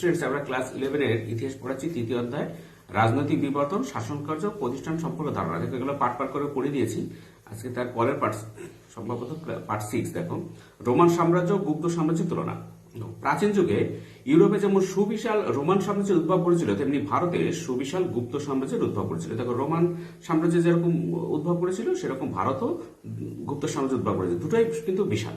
Students, আমরা class 11 এর ইতিহাস পড়াচ্ছি, তৃতীয় অধ্যায় রাজনৈতিক বিবর্তন, শাসনকার্য, প্রতিষ্ঠান সম্পর্কে ধারণা। দেখো এগুলো পার্ট পার্ট করে পড়ে দিয়েছি। আজকে তার পরের পার্ট, সম্ভবত পার্ট 6। দেখো, রোমান সাম্রাজ্য, গুপ্ত সাম্রাজ্যের তুলনা। প্রাচীন যুগে ইউরোপে যেমন সুবিশাল রোমান সাম্রাজ্যের উদ্ভব করেছিল, তেমনি ভারতে সুবিশাল গুপ্ত সাম্রাজ্যের উদ্ভব করেছিল। দেখো, রোমান সাম্রাজ্য যেরকম উদ্ভব করেছিল, সেরকম ভারতও গুপ্ত সাম্রাজ্য উদ্ভব করেছিল। দুটোই কিন্তু বিশাল।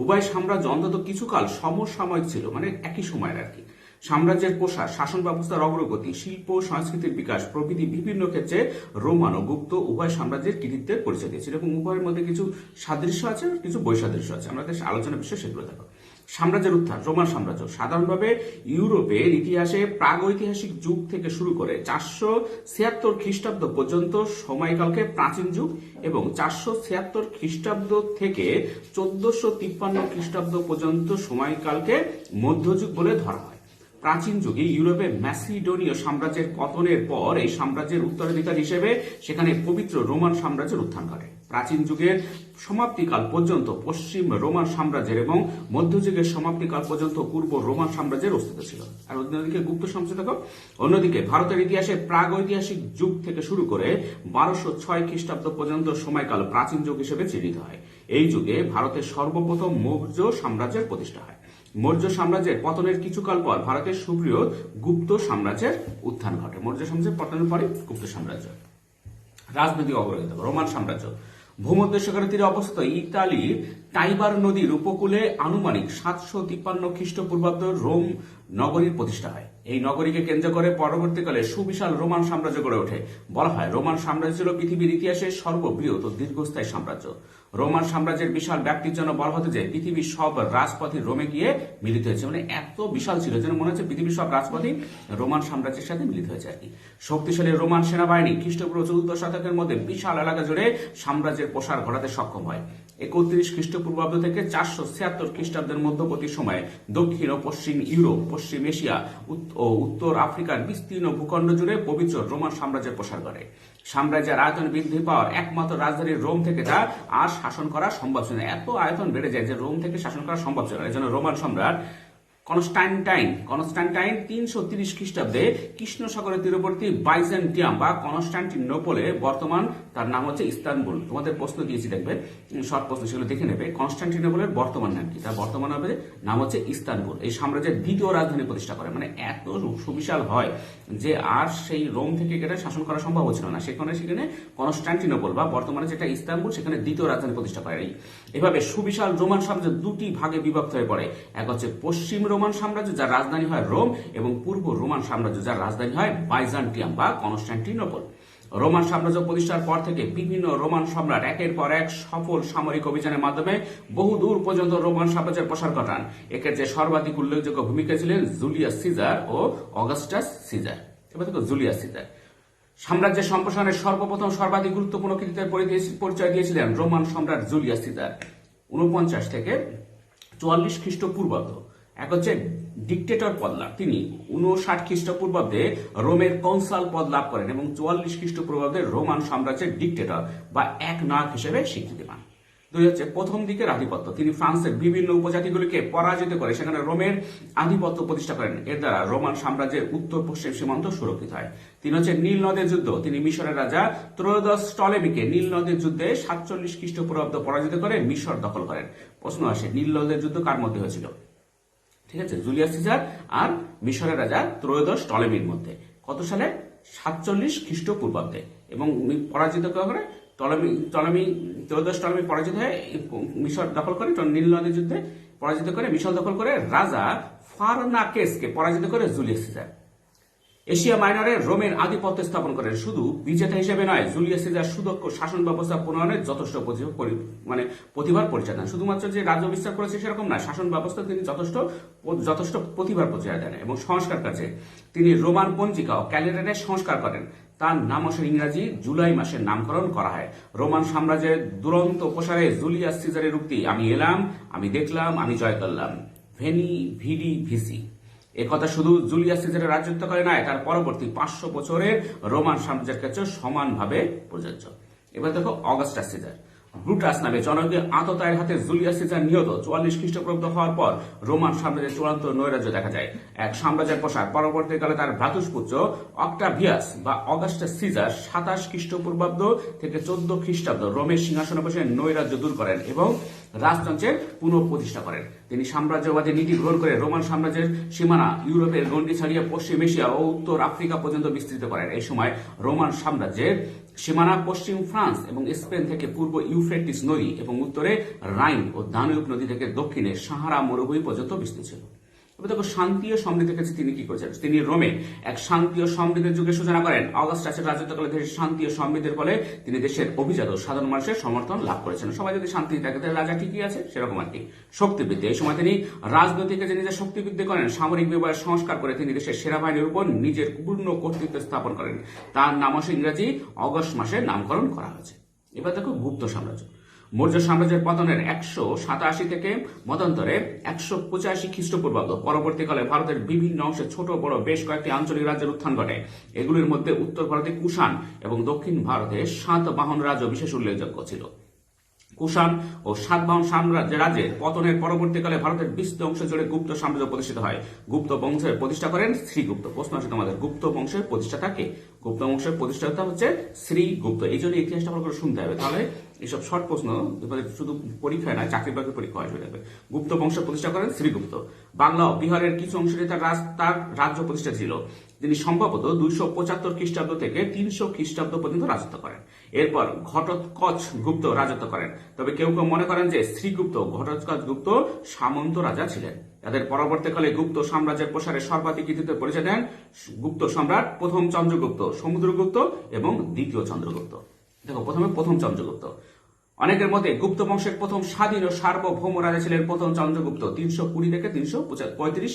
উভয় সাম্রাজ্য অন্তত কিছুকাল সমসাময়িক ছিল, মানে একই সময়ের আর কি। সাম্রাজ্যের প্রসার, শাসন ব্যবস্থার অগ্রগতি, শিল্প সংস্কৃতির বিকাশ প্রভৃতি বিভিন্ন ক্ষেত্রে রোমান ও গুপ্ত উভয় সাম্রাজ্যের কৃতিত্বের পরিচয় দিয়েছে। এবং উভয়ের মধ্যে কিছু সাদৃশ্য আছে, কিছু বৈসাদৃশ্য আছে। আমাদের আলোচনা বিষয় সেগুলো দেখো। সাম্রাজ্যের উত্থান। রোমান সাম্রাজ্য সাধারণভাবে ইউরোপের ইতিহাসে প্রাগৈতিহাসিক যুগ থেকে শুরু করে 476 খ্রিস্টাব্দ পর্যন্ত সময়কালকে প্রাচীন যুগ এবং 476 খ্রিস্টাব্দ থেকে 1453 খ্রিস্টাব্দ পর্যন্ত সময়কালকে মধ্যযুগ বলে ধরা হয়। প্রাচীন যুগে ইউরোপে ম্যাসিডোনীয় সাম্রাজ্যের পতনের পর এই সাম্রাজ্যের উত্তরাধিকার হিসেবে সেখানে পবিত্র রোমান সাম্রাজ্যের উত্থান ঘটে। প্রাচীন যুগের সমাপ্তিকাল পর্যন্ত পশ্চিম রোমান সাম্রাজ্যের এবং মধ্যযুগের সমাপ্তিকাল পর্যন্ত পূর্ব রোমান সাম্রাজ্যের অস্তিত্ব ছিল। আর অন্যদিকে গুপ্ত সাম্রাজ্য দেখো, অন্যদিকে ভারতের ইতিহাসে প্রাগৈতিহাসিক যুগ থেকে শুরু করে 1206 খ্রিস্টাব্দ পর্যন্ত সময়কাল প্রাচীন যুগ হিসেবে চিহ্নিত হয়। এই যুগে ভারতের সর্বপ্রথম মৌর্য সাম্রাজ্যের প্রতিষ্ঠা হয়। মৌর্য সাম্রাজ্যের পতনের কিছুকাল পর ভারতের সুবৃহৎ গুপ্ত সাম্রাজ্যের উত্থান ঘটে। মৌর্য সাম্রাজ্যের পতনের পরে গুপ্ত সাম্রাজ্য। রাজনৈতিক অগ্রগতি। রোমান সাম্রাজ্য ভূমধ্যসাগরের তীরে অবস্থিত ইতালির টাইবার নদীর উপকূলে আনুমানিক 753 খ্রিস্টপূর্বাব্দ রোম নগরীর প্রতিষ্ঠা হয়। এই নগরীকে কেন্দ্র করে পরবর্তীকালে সুবিশাল রোমান সাম্রাজ্য গড়ে ওঠে। বলা হয় রোমান সাম্রাজ্য ছিল পৃথিবীর ইতিহাসে সর্ববৃহৎ ও দীর্ঘস্থায়ী সাম্রাজ্য। রোমান সাম্রাজ্যের বিশাল ব্যাপ্তির জন্য বলা হতো যে পৃথিবীর সব রাজপথই রোমে গিয়ে মিলিত হয়েছে। মানে এত বিশাল ছিল যেন মনে হচ্ছে পৃথিবীর সব রাজপথই রোমান সাম্রাজ্যের সাথে মিলিত হয়েছে আর কি। শক্তিশালী রোমান সেনাবাহিনী খ্রিস্টপূর্ব 14 শতকের মধ্যে বিশাল এলাকা জুড়ে সাম্রাজ্যের প্রসার ঘটাতে সক্ষম হয়। 31 খ্রিস্টপূর্বাব্দ থেকে 476 খ্রিস্টাব্দের মধ্যবর্তী সময়ে দক্ষিণ ও পশ্চিম ইউরোপ, পশ্চিম এশিয়া ও উত্তর আফ্রিকার বিস্তীর্ণ ভূখণ্ড জুড়ে পবিত্র রোমান সাম্রাজ্যের প্রসার ঘটে। সাম্রাজ্যের আয়তন বৃদ্ধি পাওয়ার একমাত্র রাজধানী রোম থেকে তা আর শাসন করা সম্ভব ছিল না। এত আয়তন বেড়ে যায় যে রোম থেকে শাসন করা সম্ভব ছিল না। এই জন্য রোমান সম্রাট কনস্টান্টাইন 330 খ্রিস্টাব্দে কৃষ্ণ সাগরের তীরবর্তী বাইজেন্টিয়াম বা কনস্টান্টিনোপলে, বর্তমান তার নাম হচ্ছে ইস্তানবুল। তোমাদের প্রশ্ন দিয়েছি, দেখবে শর্ট প্রশ্ন, সেগুলো দেখে নেবে। কনস্টান্টিনোপলের বর্তমান নাম কি? তার বর্তমান হবে নাম হচ্ছে ইস্তানবুল। এই সাম্রাজ্যের দ্বিতীয় রাজধানী প্রতিষ্ঠা করে। মানে এত সুবিশাল হয় যে আর সেই রোম থেকে এটা শাসন করা সম্ভব হচ্ছিল না। সেখানে কনস্টান্টিনোপল বা বর্তমানে যেটা ইস্তানবুল, সেখানে দ্বিতীয় রাজধানী প্রতিষ্ঠা করে। এভাবে সুবিশাল রোমান সাম্রাজ্য দুটি ভাগে বিভক্ত হয়ে পড়ে। এক হচ্ছে পশ্চিম রোমান সাম্রাজ্য, যার রাজধানী হয় রোম, এবং পূর্ব রোমান সাম্রাজ্য, যার রাজধানী হয় বাইজেন্টিয়াম বা কনস্টান্টিনোপল। রোমান সাম্রাজ্য প্রতিষ্ঠার পর থেকে বিভিন্ন রোমান সম্রাট একের পর এক সফল সামরিক অভিযানের মাধ্যমে বহু দূর পর্যন্ত রোমান সাম্রাজ্যের প্রসার ঘটান। এক্ষেত্রে সর্বাধিক উল্লেখযোগ্য ভূমিকা ছিলেন জুলিয়াস সিজার ও অগাস্টাস সিজার। এবার দেখো জুলিয়াস সিজার। সাম্রাজ্যের সম্প্রসারণের সর্বপ্রথম সর্বাধিক গুরুত্বপূর্ণ কৃতিত্বের পরিচয় দিয়েছিলেন রোমান সম্রাট জুলিয়াস সিজার। 49 থেকে 44 খ্রিস্টপূর্বাব্দ। এক হচ্ছে ডিক্টেটর পদ লাভ। তিনি 59 খ্রিস্টপূর্বাব্দে রোমের কনসাল পদ লাভ করেন এবং 44 খ্রিস্টপূর্বাব্দে রোমান সাম্রাজ্যের ডিক্টেটর বা এক নায়ক হিসেবে স্বীকৃতি পান। দুই হচ্ছে প্রথম দিকের আধিপত্য। তিনি ফ্রান্সের বিভিন্ন উপজাতিগুলিকে পরাজিত করে সেখানে রোমের আধিপত্য প্রতিষ্ঠা করেন। এর দ্বারা রোমান সাম্রাজ্যের উত্তর পশ্চিম সীমান্ত সুরক্ষিত হয়। তিন হচ্ছে নীল নদের যুদ্ধ। তিনি মিশরের রাজা ত্রয়োদশ টলেমিকে নীল নদের যুদ্ধে 47 খ্রিস্টপূর্বাব্দ পরাজিত করে মিশর দখল করেন। প্রশ্ন আসে, নীল নদের যুদ্ধ কার মধ্যে হয়েছিল? ঠিক আছে, জুলিয়াস সিজার আর মিশরের রাজা ত্রয়োদশ টলেমির মধ্যে। কত সালে? 47 খ্রিস্টপূর্বাব্দে। এবং পরাজিত করে ত্রয়োদশ টলেমি পরাজিত হয়ে মিশর দখল করে, নীল নদের যুদ্ধে পরাজিত করে মিশর দখল করে রাজা ফারনাকেসকে পরাজিত করে জুলিয়াস সিজার এশিয়া মাইনরে রোমের আধিপত্য স্থাপন করেন। শুধু বিজেতা হিসেবে নয়, জুলিয়াস সিজার সুদক্ষ শাসন ব্যবস্থা প্রণয়নের যথেষ্ট প্রতিভার পরিচয় দেন। শুধুমাত্র যে রাজ্য বিস্তার করেছে সেরকম না, শাসন ব্যবস্থা তিনি যথেষ্ট প্রতিভার পরিচয় দেন। এবং সংস্কার কাজে তিনি রোমান পঞ্জিকা ও ক্যালেন্ডারের সংস্কার করেন। তার নাম মাসের ইংরাজি জুলাই মাসের নামকরণ করা হয়। রোমান সাম্রাজ্যের দুরন্ত প্রসারে জুলিয়াস সিজারের উক্তি, আমি এলাম, আমি দেখলাম, আমি জয় করলাম, ভেনি ভিডি ভিসি। একথা শুধু জুলিয়াস সিজারের রাজত্বকালে নয়, তার পরবর্তী 500 বছরের রোমান সাম্রাজ্যের ক্ষেত্রে সমানভাবে প্রযোজ্য। এবার দেখো অগাস্টাস সিজার। ব্রুটাস নামে জনকীয় আততায়ের হাতে জুলিয়াস সিজার নিহত 44 খ্রিস্টপূর্বাব্দ হওয়ার পর রোমান সাম্রাজ্যের চূড়ান্ত নৈরাজ্য দেখা যায়। এক সাম্রাজ্যের প্রসার পরবর্তীকালে তার ভ্রাতুষ্পুত্র অক্টাভিয়াস বা অগাস্টাস সিজার 27 খ্রিস্টপূর্বাব্দ থেকে 14 খ্রিস্টাব্দ রোমের সিংহাসনে বসে নৈরাজ্য দূর করেন এবং রাজতন্ত্রের পুনঃপ্রতিষ্ঠা করেন। তিনি সাম্রাজ্যবাদী নীতি গ্রহণ করে রোমান সাম্রাজ্যের সীমানা ইউরোপের গণ্ডি ছাড়িয়ে পশ্চিম এশিয়া ও উত্তর আফ্রিকা পর্যন্ত বিস্তৃত করেন। এই সময় রোমান সাম্রাজ্যের সীমানা পশ্চিম ফ্রান্স এবং স্পেন থেকে পূর্ব ইউফ্রেটিস নদী এবং উত্তরে রাইন ও দানুব নদী থেকে দক্ষিণে সাহারা মরুভূমি পর্যন্ত বিস্তৃত ছিল। এবার দেখো শান্তি ও সমৃদ্ধির কাছে তিনি কি করেছেন? তিনি রোমে এক শান্তি ও সমৃদ্ধির যুগের সূচনা করেন। অগাস্টাসের রাজত্বকালে দেশের শান্তি ও সমৃদ্ধির ফলে তিনি দেশের অভিজাত ও সাধারণ মানুষের সমর্থন লাভ করেছেন। সবাই যদি শান্তি থাকে তাহলে রাজা ঠিকই আছে, সেরকম আর কি। শক্তিবৃদ্ধি, এই সময় তিনি রাজনৈতিক কাজে নিজের শক্তিবৃদ্ধি করেন। সামরিক বিভাগের সংস্কার করে তিনি দেশের সেনাবাহিনীর উপর নিজের পূর্ণ কর্তৃত্ব স্থাপন করেন। তার নামও ইংরেজি অগস্ট মাসে নামকরণ করা হয়েছে। এবার দেখো গুপ্ত সাম্রাজ্য। মৌর্য সাম্রাজ্যের পতনের 187 থেকে মতান্তরে 185 খ্রিস্টপূর্বাব্দ পরবর্তীকালে ভারতের বিভিন্ন অংশে ছোট বড় বেশ কয়েকটি আঞ্চলিক রাজ্যের উত্থান ঘটে। এগুলির মধ্যে উত্তর ভারতে কুষাণ এবং দক্ষিণ ভারতে সাতবাহন রাজ্য বিশেষ উল্লেখযোগ্য ছিল। কুষাণ ও সাতবাহন রাজ্যের পতনের পরবর্তীকালে ভারতের বিস্তৃত অংশ জুড়ে গুপ্ত সাম্রাজ্য প্রতিষ্ঠিত হয়। গুপ্ত বংশের প্রতিষ্ঠা করেন শ্রীগুপ্ত। প্রশ্ন আছে তোমাদের, গুপ্ত বংশের প্রতিষ্ঠাতা কে? গুপ্ত বংশের প্রতিষ্ঠাতা হচ্ছে শ্রীগুপ্ত। এই জন্য ইতিহাসটা ভালো করে শুনতে হবে, তাহলে এইসব শর্ট প্রশ্ন শুধু পরীক্ষায় না, চাকরি বাকরি পরীক্ষা আসবে যাবে। গুপ্ত বংশের প্রতিষ্ঠা করেন শ্রীগুপ্ত। বাংলা ও বিহারের কিছু অংশে তার রাজ্য প্রতিষ্ঠা ছিল। তিনি সম্ভবত 275 খ্রিস্টাব্দ থেকে 300 খ্রিস্টাব্দ পর্যন্ত রাজত্ব করেন। এরপর ঘটোৎকচ গুপ্ত রাজত্ব করেন। তবে কেউ কেউ মনে করেন যে শ্রীগুপ্ত ঘটোৎকচ গুপ্ত সামন্ত রাজা ছিলেন। তাদের পরবর্তীকালে গুপ্ত সাম্রাজ্যের প্রসারে সর্বাধিক কৃতিত্ব পরিচয় দেন গুপ্ত সম্রাট প্রথম চন্দ্রগুপ্ত, সমুদ্রগুপ্ত এবং দ্বিতীয় চন্দ্রগুপ্ত। দেখো, প্রথমে প্রথম চন্দ্রগুপ্ত। অনেকের মতে গুপ্ত বংশের প্রথম স্বাধীন ও সার্বভৌম রাজা ছিলেন প্রথম চন্দ্রগুপ্ত 320 থেকে 335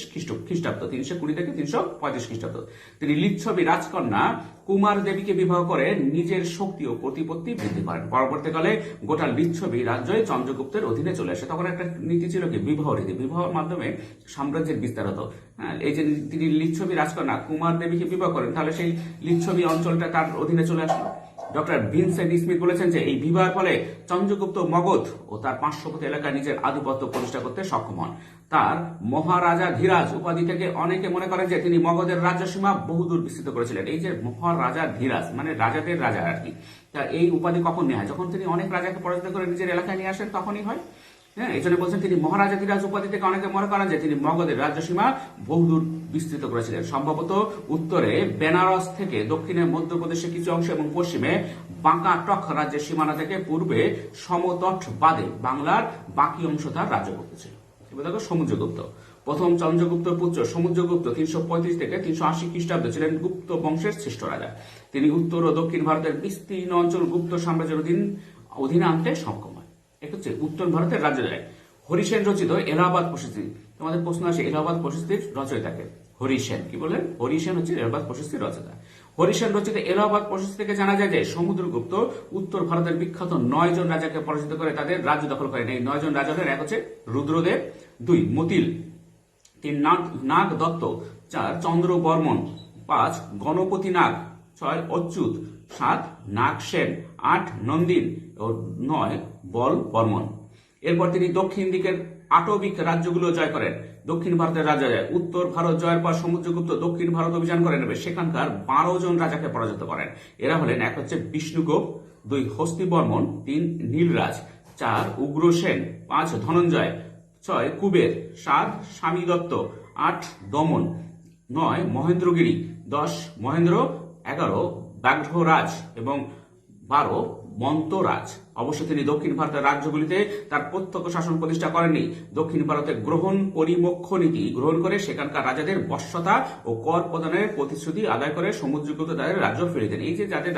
খ্রিস্টাব্দ। 320 থেকে 335 খ্রিস্টাব্দ। তিনি লিচ্ছবি রাজকন্যা কুমার দেবীকে বিবাহ করে নিজের শক্তি ও প্রতিপত্তি বৃদ্ধি করেন। পরবর্তীকালে গোটা লিচ্ছবি রাজ্যই চন্দ্রগুপ্তের অধীনে চলে আসে। তখন একটা নীতি ছিল কি, বিবাহ রীতি। বিবাহের মাধ্যমে সাম্রাজ্যের বিস্তার হতো। এই যে তিনি লিচ্ছবি রাজকন্যা কুমার দেবীকে বিবাহ করেন, তাহলে সেই লিচ্ছবি অঞ্চলটা তার অধীনে চলে আসলো। ডক্টর ভিনসেন্ট স্মিথ বলেছেন যে এই বিবাহের ফলে চন্দ্রগুপ্ত মগধ ও তার পার্শ্ববর্তী এলাকায় নিজের আধিপত্য প্রতিষ্ঠা করতে সক্ষম হন। তার মহারাজা ধীরাজ উপাধি থেকে অনেকে মনে করেন যে তিনি মগধের রাজ্যসীমা বহুদূর বিস্তৃত করেছিলেন। এই যে মহারাজা ধীরাজ মানে রাজাদের রাজা আর কি, তা এই উপাধি কখন নেওয়া হয়? যখন তিনি অনেক রাজাকে পরাজিত করে নিজের এলাকায় নিয়ে আসেন, তখনই হয়। হ্যাঁ, এই জন্য বলছেন তিনি মহারাজা ধীরাজ উপাধি থেকে অনেকে মনে করেন যে তিনি মগধের রাজ্যসীমা বহুদূর বিস্তৃত করেছিলেন। সম্ভবত উত্তরে বেনারস থেকে দক্ষিণে মধ্যপ্রদেশের কিছু অংশ এবং পশ্চিমে বাঁকা টক রাজ্যের সীমানা থেকে পূর্বে সমতট বাদে বাংলার বাকি অংশ তার রাজভুক্ত ছিল। এবার দেখো সমুদ্রগুপ্ত। প্রথম চন্দ্রগুপ্ত পুত্র সমুদ্রগুপ্ত 335 থেকে 380 খ্রিস্টাব্দে ছিলেন গুপ্ত বংশের শ্রেষ্ঠ রাজা। তিনি উত্তর ও দক্ষিণ ভারতের বিস্তীর্ণ অঞ্চল গুপ্ত সাম্রাজ্যের অধীনে আনতে সক্ষম হয়। এটা হচ্ছে উত্তর ভারতের রাজ্য যায়। হরিসেন রচিত এলাহাবাদ প্রশস্তি। তোমাদের প্রশ্ন আসে এলাহাবাদ প্রশস্তির রচয়িতাকে? হরিসেন। কি বলেন? হরিসেন হচ্ছে এলাহাবাদ প্রশস্তির রচয়িতা। হরিসেন রচিত এলাহাবাদ প্রশস্তি থেকে জানা যায় যে সমুদ্রগুপ্ত উত্তর ভারতের বিখ্যাত 9 জন রাজাকে পরাজিত করে তাদের রাজ্য দখল করেন। এই 9 জন রাজাদের এক হচ্ছে রুদ্রদেব, 2 মতিল, 3 নাগ দত্ত, 4 চন্দ্র বর্মন, 5 গণপতি নাগ, 6 অচ্যুত, 7 নাগ সেন, 8 নন্দিন ও 9 বল বর্মন। এরপর তিনি দক্ষিণ দিকের আটবিক রাজ্যগুলো জয় করেন। দক্ষিণ ভারতের রাজা যায়। উত্তর ভারত জয়ের পর সমুদ্রগুপ্ত দক্ষিণ ভারত অভিযান করেন এবং সেখানকার 12 জন রাজাকে পরাজিত করেন। এরা হলেন, এক হচ্ছে বিষ্ণুগুপ্ত, 2 হস্তি বর্মন, 3 নীলরাজ, 4 উগ্রসেন, 5 ধনঞ্জয়, 6 কুবের, 7 স্বামী দত্ত, 8 দমন, 9 মহেন্দ্রগিরি, 10 মহেন্দ্র, 11 ব্যাঘ্ররাজ এবং 12 মন্তরাজ। অবশ্য তিনি দক্ষিণ ভারতের রাজ্যগুলিতে তার প্রত্যক্ষ শাসন প্রতিষ্ঠা করেননি। দক্ষিণ ভারতে গ্রহণ পরিমোক্ষ নীতি গ্রহণ করে সেখানকার রাজাদের বশ্যতা ও কর প্রদানের প্রতিশ্রুতি আদায় করে সমুদ্রগুপ্ত তাদের রাজ্য ফিরিয়ে দেন। এই যে যাদের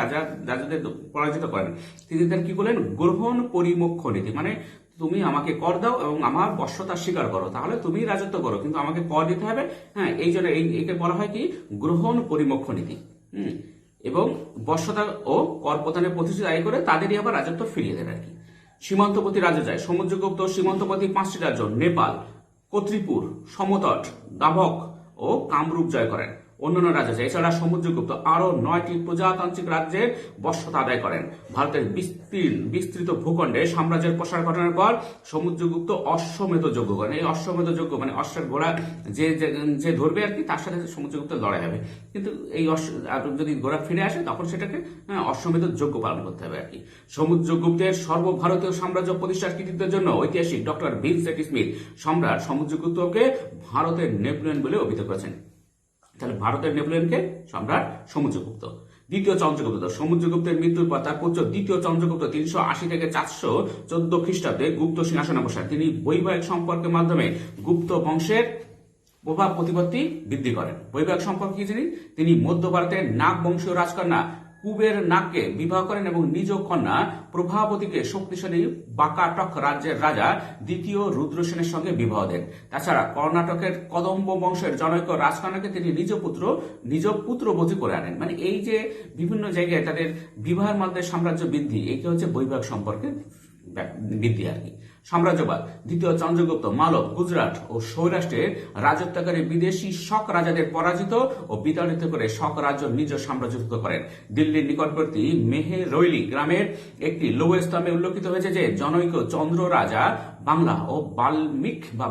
রাজাদের পরাজিত করেন, তিনি তার কি বলেন? গ্রহণ পরিমোক্ষ নীতি, মানে তুমি আমাকে কর দাও এবং আমার বশ্যতা স্বীকার করো, তাহলে তুমি রাজত্ব করো, কিন্তু আমাকে কর দিতে হবে। হ্যাঁ, এই জন্য একে বলা হয় কি? গ্রহণ পরিমোক্ষ নীতি। এবং বশ্যতা ও কর প্রদানের প্রতিশ্রুতি আদায় করে তাদেরই আবার রাজত্ব ফিরিয়ে দেন আর কি। সীমান্তবর্তী রাজ্য যায়। সমুদ্রগুপ্ত সীমান্তবর্তী 5টি রাজ্য নেপাল, কত্রিপুর, সমতট, দাভক ও কামরূপ জয় করেন। অন্যান্য রাজ্য আছে। এছাড়া সমুদ্রগুপ্ত আরো 9টি প্রজাতান্ত্রিক রাজ্যের বশ্যতা আদায় করেন। ভারতের বিস্তৃত ভূখণ্ডে সাম্রাজ্যের প্রসার ঘটনার পর সমুদ্রগুপ্ত অশ্বমেধ যজ্ঞ করেন। এই অশ্বমেধ যজ্ঞ মানে অশ্বের ঘোড়া যে ধরবে আর কি, তার সাথে সমুদ্রগুপ্ত লড়াই হবে। কিন্তু এই যদি ঘোড়া ফিরে আসে তখন সেটাকে অশ্বমেধ যজ্ঞ পালন করতে হবে আর কি। সমুদ্রগুপ্তের সর্বভারতীয় সাম্রাজ্য প্রতিষ্ঠার কৃতিত্বের জন্য ঐতিহাসিক ডক্টর ভিনসেন্ট স্মিথ সম্রাট সমুদ্রগুপ্তকে ভারতের নেপোলিয়ন বলে অভিহিত করেছেন। তাহলে ভারতের নেপোলিয়নকে সম্রাট সমুদ্রগুপ্ত। দ্বিতীয় চন্দ্রগুপ্ত, সমুদ্রগুপ্তের মৃত্যুর পর তার পুত্র দ্বিতীয় চন্দ্রগুপ্ত 380 থেকে 414 খ্রিস্টাব্দে গুপ্ত সিংহাসনে বসেন। তিনি বৈবাহিক সম্পর্কের মাধ্যমে গুপ্ত বংশের প্রভাব প্রতিপত্তি বৃদ্ধি করেন। বৈবাহিক সম্পর্ক কি জানি, তিনি মধ্য ভারতের নাগ বংশীয় রাজকন্যা কুবের নাগকে বিবাহ করেন এবং নিজ কন্যা প্রভাবতীকে শক্তিশালী বাকাটক রাজ্যের রাজা দ্বিতীয় রুদ্রসেনের সঙ্গে বিবাহ দেন। তাছাড়া কর্ণাটকের কদম্ব বংশের জনৈক রাজকন্যাকে তিনি নিজ পুত্রবধূ করে আনেন। মানে এই যে বিভিন্ন জায়গায় তাদের বিবাহের মধ্যে সাম্রাজ্য বৃদ্ধি, এই হচ্ছে বৈবাহিক সম্পর্কের বৃদ্ধি আর কি। সাম্রাজ্যবাদ, দ্বিতীয় চন্দ্রগুপ্ত মালব, গুজরাট ও সৌরাষ্ট্রের রাজত্বকারী বিদেশি শক রাজাদের পরাজিত ও বিতাড়িত করে শক রাজ্য নিজ সাম্রাজ্যভুক্ত করেন। দিল্লির নিকটবর্তী মেহেরৈলি গ্রামের একটি লৌহ স্তম্ভে উল্লেখিত হয়েছে যে জনৈক চন্দ্র রাজা বাংলা ও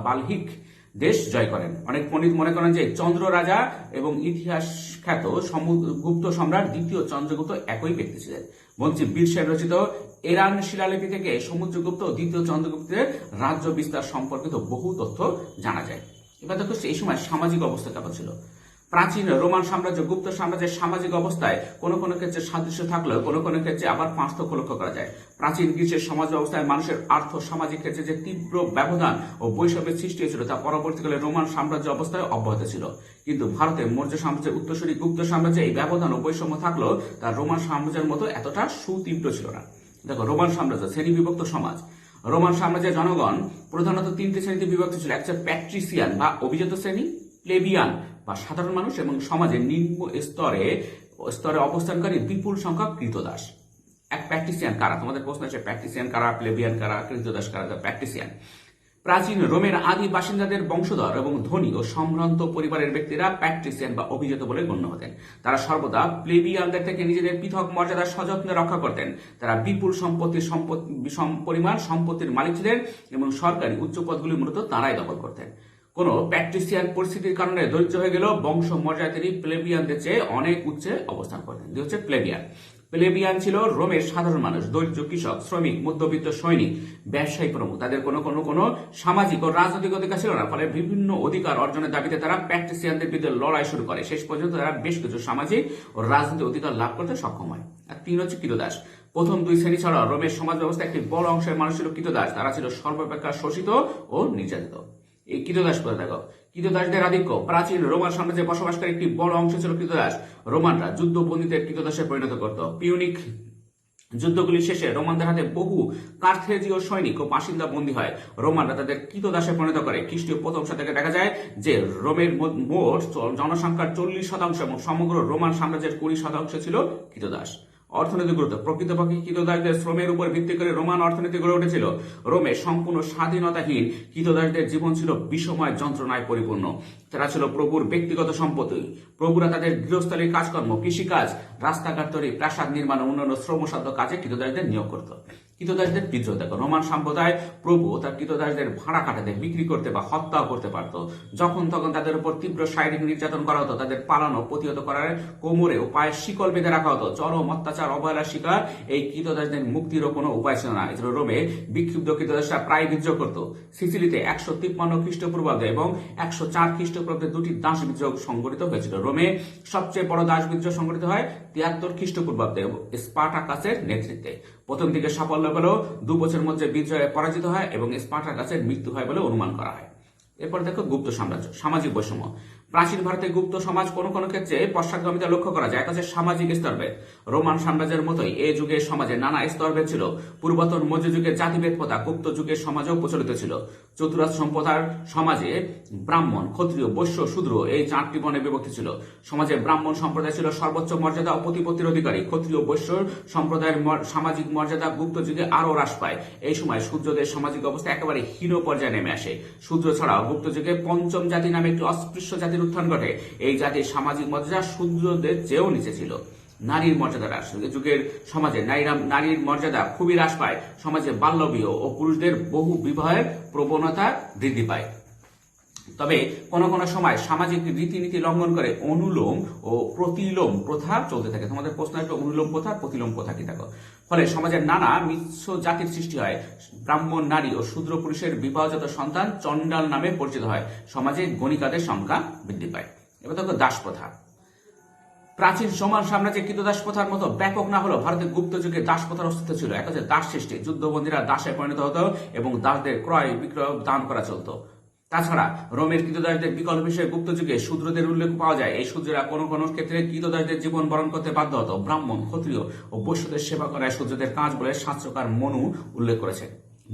বাল্হিক দেশ জয় করেন। অনেক পণ্ডিত মনে করেন যে চন্দ্র রাজা এবং ইতিহাস খ্যাত গুপ্ত সম্রাট দ্বিতীয় চন্দ্রগুপ্ত একই ব্যক্তি ছিলেন। বঞ্চি বীরসেন রচিত এরান শিলালিপি থেকে সমুদ্রগুপ্ত ও দ্বিতীয় চন্দ্রগুপ্তের রাজ্য বিস্তার সম্পর্কিত বহু তথ্য জানা যায়। এবার দেখো এই সময় সামাজিক অবস্থা কেমন ছিল। প্রাচীন রোমান সাম্রাজ্য গুপ্ত সাম্রাজ্যের সামাজিক অবস্থায় কোনো কোনো ক্ষেত্রে সাদৃশ্য থাকলেও কোনো কোনো ক্ষেত্রে আবার পার্থক্য লক্ষ্য করা যায়। প্রাচীন গ্রীসের সমাজ ব্যবস্থায় মানুষের আর্থ সামাজিক ক্ষেত্রে যে তীব্র ব্যবধান ও বৈষম্যের সৃষ্টি হয়েছিল তা পরবর্তীকালে রোমান সাম্রাজ্য অবস্থায় অব্যাহত ছিল। কিন্তু ভারতে মৌর্য সাম্রাজ্যের উত্তরসূরি গুপ্ত সাম্রাজ্যে এই ব্যবধান ও বৈষম্য থাকলেও তা রোমান সাম্রাজ্যের মতো এতটা সুতীব্র ছিল না। দেখো রোমান সাম্রাজ্য শ্রেণী বিভক্ত সমাজ। রোমান সাম্রাজ্যের জনগণ প্রধানত 3টি শ্রেণীতে বিভক্ত ছিল। একটা প্যাট্রিসিয়ান বা অভিজাত শ্রেণী, প্লেবিয়ান বা সাধারণ মানুষ এবং সমাজের নিম্ন স্তরে অবস্থানকারী বিপুল সংখ্যক কৃতদাস। এক প্যাট্রিসিয়ান কারা, তোমাদের প্রশ্ন আছে প্যাট্রিসিয়ান কারা, প্লেবিয়ান কারা, কৃতদাস কারা। প্যাট্রিসিয়ান প্রাচীন রোমের আদি বাসিন্দাদের বংশধর এবং ধনী ও সম্ভ্রান্ত পরিবারের ব্যক্তিরা প্যাট্রিসিয়ান বা অভিজাত বলে গণ্য হতেন। তারা সর্বদা প্লেবিয়ানদের থেকে নিজেদের পৃথক মর্যাদা সযত্নে রক্ষা করতেন। তারা বিপুল পরিমাণ সম্পত্তির মালিক ছিলেন এবং সরকারি উচ্চ পদগুলি মূলত তারাই দখল করতেন। কোন প্যাট্রিসিয়ান পরিস্থিতির কারণে দরিদ্র হয়ে গেল বংশ মর্যাদা তিনি প্লেবিয়ানদের চেয়ে অনেক উচ্চে অবস্থান করতেন। হচ্ছে প্লেবিয়ান। প্লেবিয়ান ছিল রোমের সাধারণ মানুষ, দরিদ্র কৃষক, শ্রমিক, মধ্যবিত্ত সৈনিক, ব্যবসায়ী প্রমুখ। তাদের কোনো সামাজিক ও রাজনৈতিক অধিকার ছিল না। ফলে বিভিন্ন অধিকার অর্জনের দাবিতে তারা প্যাট্রিসিয়ানদের বিরুদ্ধে লড়াই শুরু করে। শেষ পর্যন্ত তারা বেশ কিছু সামাজিক ও রাজনৈতিক অধিকার লাভ করতে সক্ষম হয়। আর 3 হচ্ছে কৃতদাস। প্রথম 2 শ্রেণী ছাড়াও রোমের সমাজ ব্যবস্থা একটি বড় অংশের মানুষ ছিল কৃতদাস। তারা ছিল সর্বাপেক্ষা শোষিত ও নির্যাতিত। এই কৃতদাস করে দেখো, কৃতদাসদের আধিক্য। প্রাচীন রোমান সাম্রাজ্যে বসবাসকারী একটি বড় অংশ ছিল কৃতদাস। রোমানরা যুদ্ধবন্দীদের কৃতদাসে পরিণত করত। পিউনিক যুদ্ধগুলির শেষে রোমানদের হাতে বহু কার্থেজীয় সৈনিক ও বাসিন্দা বন্দী হয়। রোমানরা তাদের কৃতদাসে পরিণত করে। খ্রিস্টীয় প্রথম শতকে দেখা যায় যে রোমের মোট জনসংখ্যার 40% এবং সমগ্র রোমান সাম্রাজ্যের 20% ছিল কৃতদাস। অর্থনৈতিক গুরুত্ব। প্রকৃতপক্ষে কৃতদাসদের শ্রমের উপর ভিত্তি করে রোমান অর্থনীতি গড়ে উঠেছিল। রোমে সম্পূর্ণ স্বাধীনতাহীন কৃতদাসদের জীবন ছিল বিষময় যন্ত্রণায় পরিপূর্ণ। তারা ছিল প্রভুর ব্যক্তিগত সম্পত্তি। প্রভুরা তাদের গৃহস্থলীর কাজকর্ম, কৃষিকাজ, রাস্তাঘাট তৈরি, প্রাসাদ নির্মাণ ও অন্যান্য শ্রমসাধ্য কাজে কৃতদাসদের নিয়োগ করত। কৃতদাসদের বিদ্রোহ দেখো, রোমান সম্প্রদায় প্রভু তার কৃতদাসদের ভাড়া কাটাতে, বিক্রি করতে বা হত্যা করতে পারত। যখন তখন তাদের উপর তীব্র শারীরিক নির্যাতন করা হতো। তাদের পালানো প্রতিহত করার কোমরে ও পায়ে শিকল বেঁধে রাখা হতো। চরম অত্যাচার অবহেলার শিকার এই কৃতদাসদের মুক্তিরও কোনো উপায় ছিল না। এছাড়া রোমে বিক্ষুব্ধ কৃতদাসরা প্রায় বিদ্রোহ করত। সিসিলিতে 153 খ্রিস্টপূর্বাব্দে এবং 104 খ্রিস্টপূর্বাব্দে 2টি দাস বিদ্রোহ সংঘটিত হয়েছিল। রোমে সবচেয়ে বড় দাস বিদ্রোহ সংঘটিত হয় 73 খ্রিস্টপূর্বাব্দে স্পার্টাকাসের নেতৃত্বে। প্রথম দিকে সাফল্য পেলেও 2 বছরের মধ্যে বিদ্রোহে পরাজিত হয় এবং স্পার্টাকাসের মৃত্যু হয় বলে অনুমান করা হয়। এরপর দেখো গুপ্ত সাম্রাজ্য, সামাজিক বৈষম্য। প্রাচীন ভারতের গুপ্ত সমাজ কোনো কোনো ক্ষেত্রে পশ্চাৎগামিতা লক্ষ্য করা যায়। কাছে সামাজিক স্তরভেদ। রোমান সাম্রাজ্যের মতোই এই যুগের সমাজে নানা স্তরভেদ ছিল। পূর্বতন মধ্যযুগের জাতিভেদ প্রথা গুপ্ত যুগের সমাজেও প্রচলিত ছিল। চতুরাস সম্প্রদায়ের সমাজে ব্রাহ্মণ, ক্ষত্রিয়, বৈশ্য, শূদ্র এই 4টি বর্ণে বিভক্তি ছিল। সমাজে ব্রাহ্মণ সম্প্রদায় ছিল সর্বোচ্চ মর্যাদা ও প্রতিপত্তির অধিকারী। ক্ষত্রিয়, বৈশ্য সম্প্রদায়ের সামাজিক মর্যাদা গুপ্ত যুগে আরও হ্রাস পায়। এই সময় শূদ্রদের সামাজিক অবস্থা একেবারে হীন পর্যায়ে নেমে আসে। শূদ্র ছাড়াও গুপ্ত যুগে পঞ্চম জাতি নামে একটি অস্পৃশ্য জাতির উত্থান ঘটে। এই জাতির সামাজিক মর্যাদা শূদ্রদের চেয়েও নিচে ছিল। নারীর মর্যাদা হ্রাস, যুগের সমাজে নারীর মর্যাদা খুবই হ্রাস পায়। সমাজে বাল্যবিবাহ ও পুরুষদের বহু বিবাহের প্রবণতা বৃদ্ধি পায়। তবে কোনো কোনো সময় সামাজিক রীতিনীতি লঙ্ঘন করে অনুলোম ও প্রতিলোম প্রথা চলতে থাকে। তোমাদের প্রশ্ন একটা অনুলোম প্রথা, প্রতিলোম প্রথা কি থাকো। ফলে সমাজের নানা মিশ্র জাতির সৃষ্টি হয়। ব্রাহ্মণ নারী ও শূদ্র পুরুষের বিবাহজাত সন্তান চণ্ডাল নামে পরিচিত হয়। সমাজে গণিকাদের সংখ্যা বৃদ্ধি পায়। এবার দেখো দাস প্রথা। প্রাচীন সমান সাম্রাজ্যে কৃতদাস প্রথার মতো ব্যাপক না হলেও ভারতের গুপ্ত যুগে দাস প্রথার অস্তিত্ব ছিল। এক হচ্ছে দাস সৃষ্টি, যুদ্ধবন্দীরা দাসে পরিণত হতো এবং দাসদের ক্রয় বিক্রয় দান করা চলত। তাছাড়া রোমের কৃতদাসদের বিকল্প হিসেবে গুপ্ত যুগে শূদ্রদের উল্লেখ পাওয়া যায়। এই শূদ্ররা কোনো কোনো ক্ষেত্রে কৃতদাসদের জীবন বরণ করতে বাধ্য হতো। ব্রাহ্মণ, ক্ষত্রিয় ও বৈশ্যদের সেবা করায় শূদ্রদের কাজ বলে শাস্ত্রকার মনু উল্লেখ করেছে।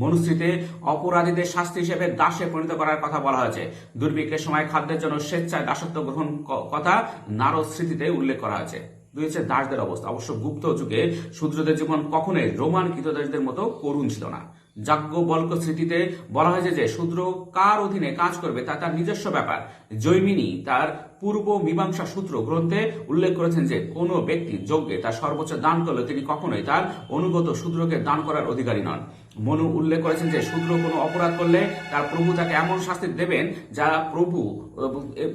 মনুস্মৃতিতে অপরাধীদের শাস্তি হিসেবে দাসে পরিণত করার কথা বলা হয়েছে। দুর্ভিক্ষের সময় খাদ্যের জন্য স্বেচ্ছায় দাসত্ব গ্রহণ কথা নারদ স্মৃতিতে উল্লেখ করা হয়েছে। দুই হচ্ছে দাসদের অবস্থা। অবশ্য গুপ্ত যুগে শূদ্রদের জীবন কখনোই রোমান কৃতদাসদের মতো করুণ ছিল না। যাজ্ঞবল্ক স্মৃতিতে বলা হয়েছে যে শূদ্র কার অধীনে কাজ করবে তা তার নিজস্ব ব্যাপার। জৈমিনী তার পূর্ব মীমাংসা সূত্র গ্রন্থে উল্লেখ করেছেন যে কোনো ব্যক্তি যজ্ঞে তার সর্বোচ্চ দান করলে তিনি কখনোই তার অনুগত শূদ্রকে দান করার অধিকারী নন। মনু উল্লেখ করেছেন যে শূদ্র কোনো অপরাধ করলে তার প্রভু তাকে এমন শাস্তি দেবেন যা প্রভু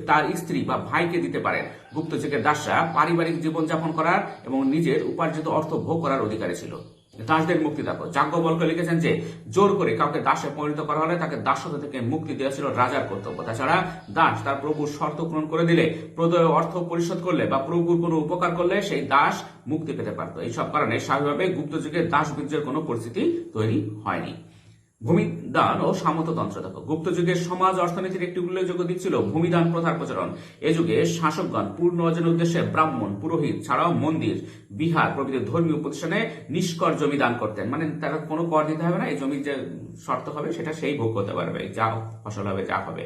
তার স্ত্রী বা ভাইকে দিতে পারেন। গুপ্ত যুগের দাসরা পারিবারিক জীবনযাপন করার এবং নিজের উপার্জিত অর্থ ভোগ করার অধিকারী ছিল। দাসদের মুক্তি দেখো। যাজ্ঞবল্ক্য লিখেছেন যে জোর করে কাউকে দাসে পরিণত করা হলে তাকে দাসত্ব থেকে মুক্তি দেওয়া ছিল রাজার কর্তব্য। তাছাড়া দাস তার প্রভুর শর্ত পূরণ করে দিলে, প্রদেয় অর্থ পরিশোধ করলে বা প্রভুর কোনো উপকার করলে সেই দাস মুক্তি পেতে পারত। এইসব কারণে স্বাভাবিকভাবে গুপ্ত যুগে দাস বীর্যের কোনো পরিস্থিতি তৈরি হয়নি। ভূমিদান ও সামন্ততন্ত্র দেখো। গুপ্ত যুগের সমাজ অর্থনীতির একটি উল্লেখযোগ্য দিক ছিল ভূমিদান প্রথার প্রচলন। এ যুগে শাসকগণ পূর্ণ অর্জনের উদ্দেশ্যে ব্রাহ্মণ, পুরোহিত ছাড়াও মন্দির, বিহার প্রভৃতি ধর্মীয় প্রতিষ্ঠানে নিষ্কর জমি দান করতেন। মানে তারা কোনো কর দিতে হবে না, এই জমির যে শর্ত হবে সেটা সেই ভোগ করতে পারবে, যা ফসল হবে যা হবে।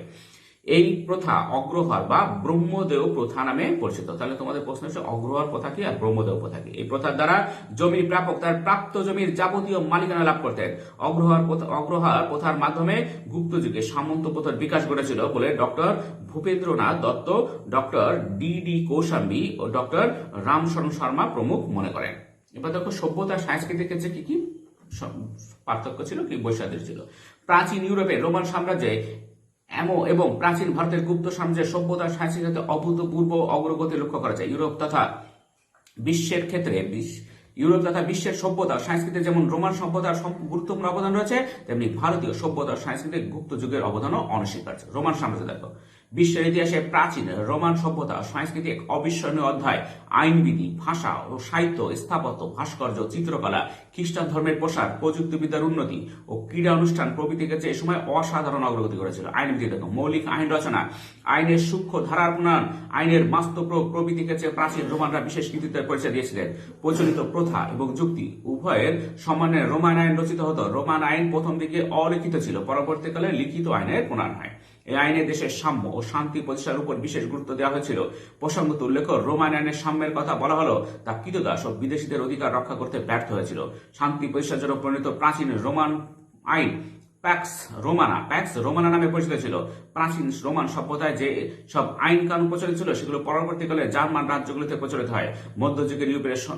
এই প্রথা অগ্রহার বা ব্রহ্মদেয় প্রথা নামে পরিচিত। তাহলে তোমাদের প্রশ্ন হচ্ছে অগ্রহার প্রথা কি আর ব্রহ্মদেয় প্রথা কি। এই প্রথার দ্বারা জমির প্রাপক তার প্রাপ্ত জমির যাবতীয় মালিকানা লাভ করতেন। অগ্রহার প্রথার মাধ্যমে গুপ্ত যুগে সামন্ত প্রথার বিকাশ ঘটেছিল বলে doctor Bhupendranath Dutta, doctor D Kosambi ও ডক্টর রামশরণ শর্মা প্রমুখ মনে করেন। এবার দেখো সভ্যতা সাংস্কৃতিক ক্ষেত্রে কি কি পার্থক্য ছিল, কি বৈসাদৃশ্য ছিল। প্রাচীন ইউরোপে রোমান সাম্রাজ্যে এবং প্রাচীন ভারতের গুপ্ত সাম্রাজ্যের সভ্যতার সাংস্কৃতিক অভূতপূর্ব অগ্রগতি লক্ষ্য করা যায়। ইউরোপ তথা বিশ্বের সভ্যতা সংস্কৃতির যেমন রোমান সভ্যতার গুরুত্বপূর্ণ অবদান রয়েছে, তেমনি ভারতীয় সভ্যতার সংস্কৃতিক গুপ্ত যুগের অবদানও অনস্বীকার্য। রোমান সাম্রাজ্য দেখো। বিশ্বের ইতিহাসে প্রাচীন রোমান সভ্যতা সংস্কৃতি এক অবিস্মরণীয় অধ্যায়। আইনবিধি, ভাষা ও সাহিত্য, স্থাপত্য, ভাস্কর্য, চিত্রকলা, খ্রিস্টান ধর্মের প্রসার, প্রযুক্তিবিদ্যার উন্নতি ও ক্রীড়া অনুষ্ঠান প্রভৃতি ক্ষেত্রে এই সময় অসাধারণ অগ্রগতি করেছিল। আইনবিধি দেখো। মৌলিক আইন রচনা, আইনের সূক্ষ্ম ধারার প্রণয়ন, আইনের বাস্তব প্রয়োগ প্রভৃতি ক্ষেত্রে প্রাচীন রোমানরা বিশেষ কৃতিত্বের পরিচয় দিয়েছিলেন। প্রচলিত প্রথা এবং যুক্তি উভয়ের সমন্বয়ে রোমান আইন রচিত হতো। রোমান আইন প্রথম দিকে অলিখিত ছিল, পরবর্তীকালে লিখিত আইনের প্রণয়ন হয়। এই আইনে দেশের সাম্য ও শান্তি প্রতিষ্ঠার উপর বিশেষ গুরুত্ব দেওয়া হয়েছিল। প্রসঙ্গত উল্লেখ্য, রোমান আইনের সাম্যের কথা বলা হলো তা কৃতদাস ও বিদেশিদের অধিকার রক্ষা করতে ব্যর্থ হয়েছিল। শান্তি প্রতিষ্ঠার জন্য প্রণীত প্রাচীন রোমান আইন প্যাক্স রোমানা নামে পরিচিত ছিল। প্রাচীন রোমান সভ্যতায় যে সব আইন কানুন প্রচলিত ছিল সেগুলো পরবর্তীকালে জার্মান রাজ্যগুলিতে প্রচলিত হয়। মধ্যযুগের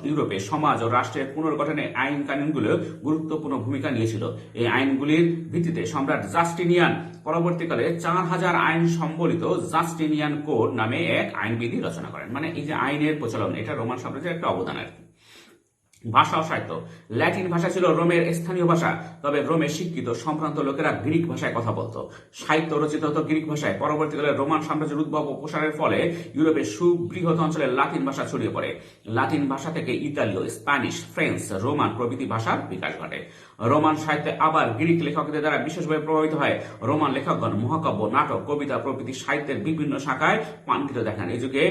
ইউরোপে সমাজ ও রাষ্ট্রের পুনর্গঠনে আইন কানুনগুলো গুরুত্বপূর্ণ ভূমিকা নিয়েছিল। এই আইনগুলির ভিত্তিতে সম্রাট জাস্টিনিয়ান পরবর্তীকালে 4000 আইন সম্বলিত জাস্টিনিয়ান কোড নামে এক আইনবিধি রচনা করেন। মানে এই যে আইনের প্রচলন, এটা রোমান সাম্রাজ্যের একটা অবদান আর কি। ভাষা ও সাহিত্য। ল্যাটিন ভাষা ছিল রোমের স্থানীয় ভাষা, তবে রোমের শিক্ষিত সম্ভ্রান্ত লোকেরা গ্রিক ভাষায় কথা বলতো। সাহিত্য রচিত হতো গ্রিক ভাষায়। পরবর্তীকালে রোমান সাম্রাজ্যের উদ্ভব ও প্রসারের ফলে ইউরোপের সুবৃহৎ অঞ্চলে লাতিন ভাষা ছড়িয়ে পড়ে। লাতিন ভাষা থেকে ইতালীয়, স্প্যানিশ, ফ্রেঞ্চ, রোমান প্রভৃতি ভাষার বিকাশ ঘটে। রোমান সাহিত্যে আবার গ্রিক লেখকদের দ্বারা বিশেষভাবে প্রভাবিত হয়। রোমান লেখকগণ মহাকাব্য, নাটক, কবিতা প্রভৃতি সাহিত্যের বিভিন্ন শাখায় পাণ্ডিত্য দেখান। এই যুগে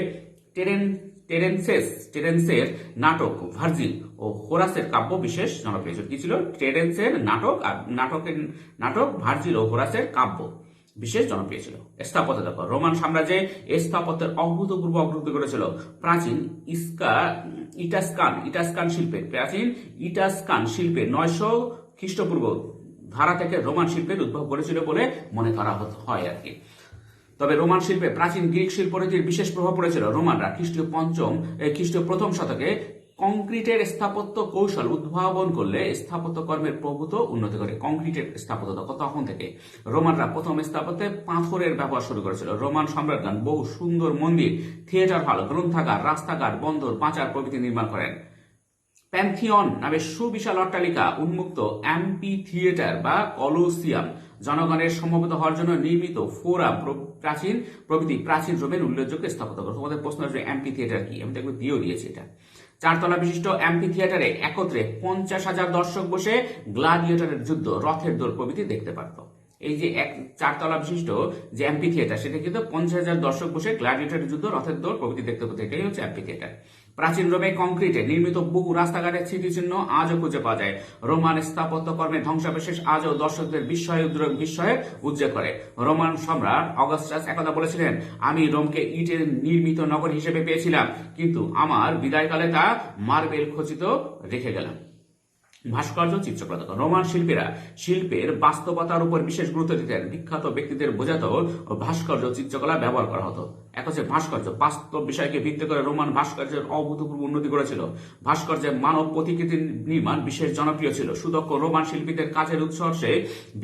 টেরেন্সের নাটক ভার্জিল ও হোরাসের কাব্য বিশেষ জনপ্রিয় ছিল। কি ছিল? টেরেন্সের নাটক ভার্জিল ও হোরাসের কাব্য বিশেষ জনপ্রিয় ছিল। স্থাপত্য দেখো। রোমান সাম্রাজ্যে স্থাপত্যের অভূতপূর্ব অগ্রগতি করেছিল। প্রাচীন ইটাস্কান শিল্পে 900 খ্রিস্টপূর্ব ধারা থেকে রোমান শিল্পের উদ্ভব করেছিল বলে মনে করা হয় আর কি। তবে রোমান শিল্পে প্রাচীন গ্রিক শিল্পরীতির বিশেষ প্রভাব পড়েছিল। রোমানরা খ্রিস্টীয় প্রথম শতকে কংক্রিটের স্থাপত্য কৌশল উদ্ভাবন করলে স্থাপত্য কর্মের প্রভূত উন্নতি করে। কংক্রিটের স্থাপত্য তখন থেকে রোমানরা প্রথম স্থাপত্যে পাথরের ব্যবহার শুরু করেছিল। রোমান সম্রাটগণ বহু সুন্দর মন্দির, থিয়েটার হল, গ্রন্থাগার, রাস্তাঘাট, বন্দর, বাজার প্রভৃতি নির্মাণ করেন। প্যান্থিয়ন নামে সুবিশাল অট্টালিকা, উন্মুক্ত অ্যাম্পি থিয়েটার বা কলোসিয়াম, জনগণের সমবেত হওয়ার জন্য নির্মিত ফোরাম প্রভৃতি প্রাচীন রোমের উল্লেখযোগ্য স্থাপত্য। তোমাদের প্রশ্ন আসবে অ্যাম্পি থিয়েটার কি? আমি দেখবো দিয়েও দিয়েছি এটা। 4 তলা বিশিষ্ট অ্যাম্পি থিয়েটারে একত্রে 50,000 দর্শক বসে গ্লাডিয়েটরের যুদ্ধ, রথের দৌড় প্রভৃতি দেখতে পারত। এই যে 4 তলা বিশিষ্ট যে অ্যাম্পি থিয়েটার, সেটা কিন্তু 50,000 দর্শক বসে গ্লাডিয়েটরের যুদ্ধ, রথের দৌড় প্রভৃতি দেখতে পেত। এটাই হচ্ছে অ্যাম্পি থিয়েটার। প্রাচীন রোমে কংক্রিটে নির্মিত বহু রাস্তাঘাটের স্মৃতিচিহ্ন আজও খুঁজে পাওয়া যায়। রোমান স্থাপত্য কর্মের ধ্বংসাবশেষ আজও দর্শকদের বিস্ময়ে উজ্জ্বল করে। রোমান সম্রাট অগাস্টাস একদা বলেছিলেন, আমি রোমকে ইটের নির্মিত নগর হিসেবে পেয়েছিলাম, কিন্তু আমার বিদায়কালে তা মার্বেল খচিত রেখে গেলাম। ভাস্কর্য, চিত্রকলা। রোমান শিল্পীরা শিল্পের বাস্তবতার উপর বিশেষ গুরুত্ব দিতেন। বিখ্যাত ব্যক্তিদের বোঝাতে ভাস্কর্য, চিত্রকলা ব্যবহার করা হতো। এক হচ্ছে ভাস্কর্য, বাস্তব বিষয়কে ভিত্তি করে রোমান ভাস্কর্যের অভূতপূর্ব উন্নতি করেছিল। ভাস্কর্যে মানব প্রতিকৃতির নির্মাণ বিশেষ জনপ্রিয় ছিল। সুদক্ষ রোমান শিল্পীদের কাজের উৎসর্ষে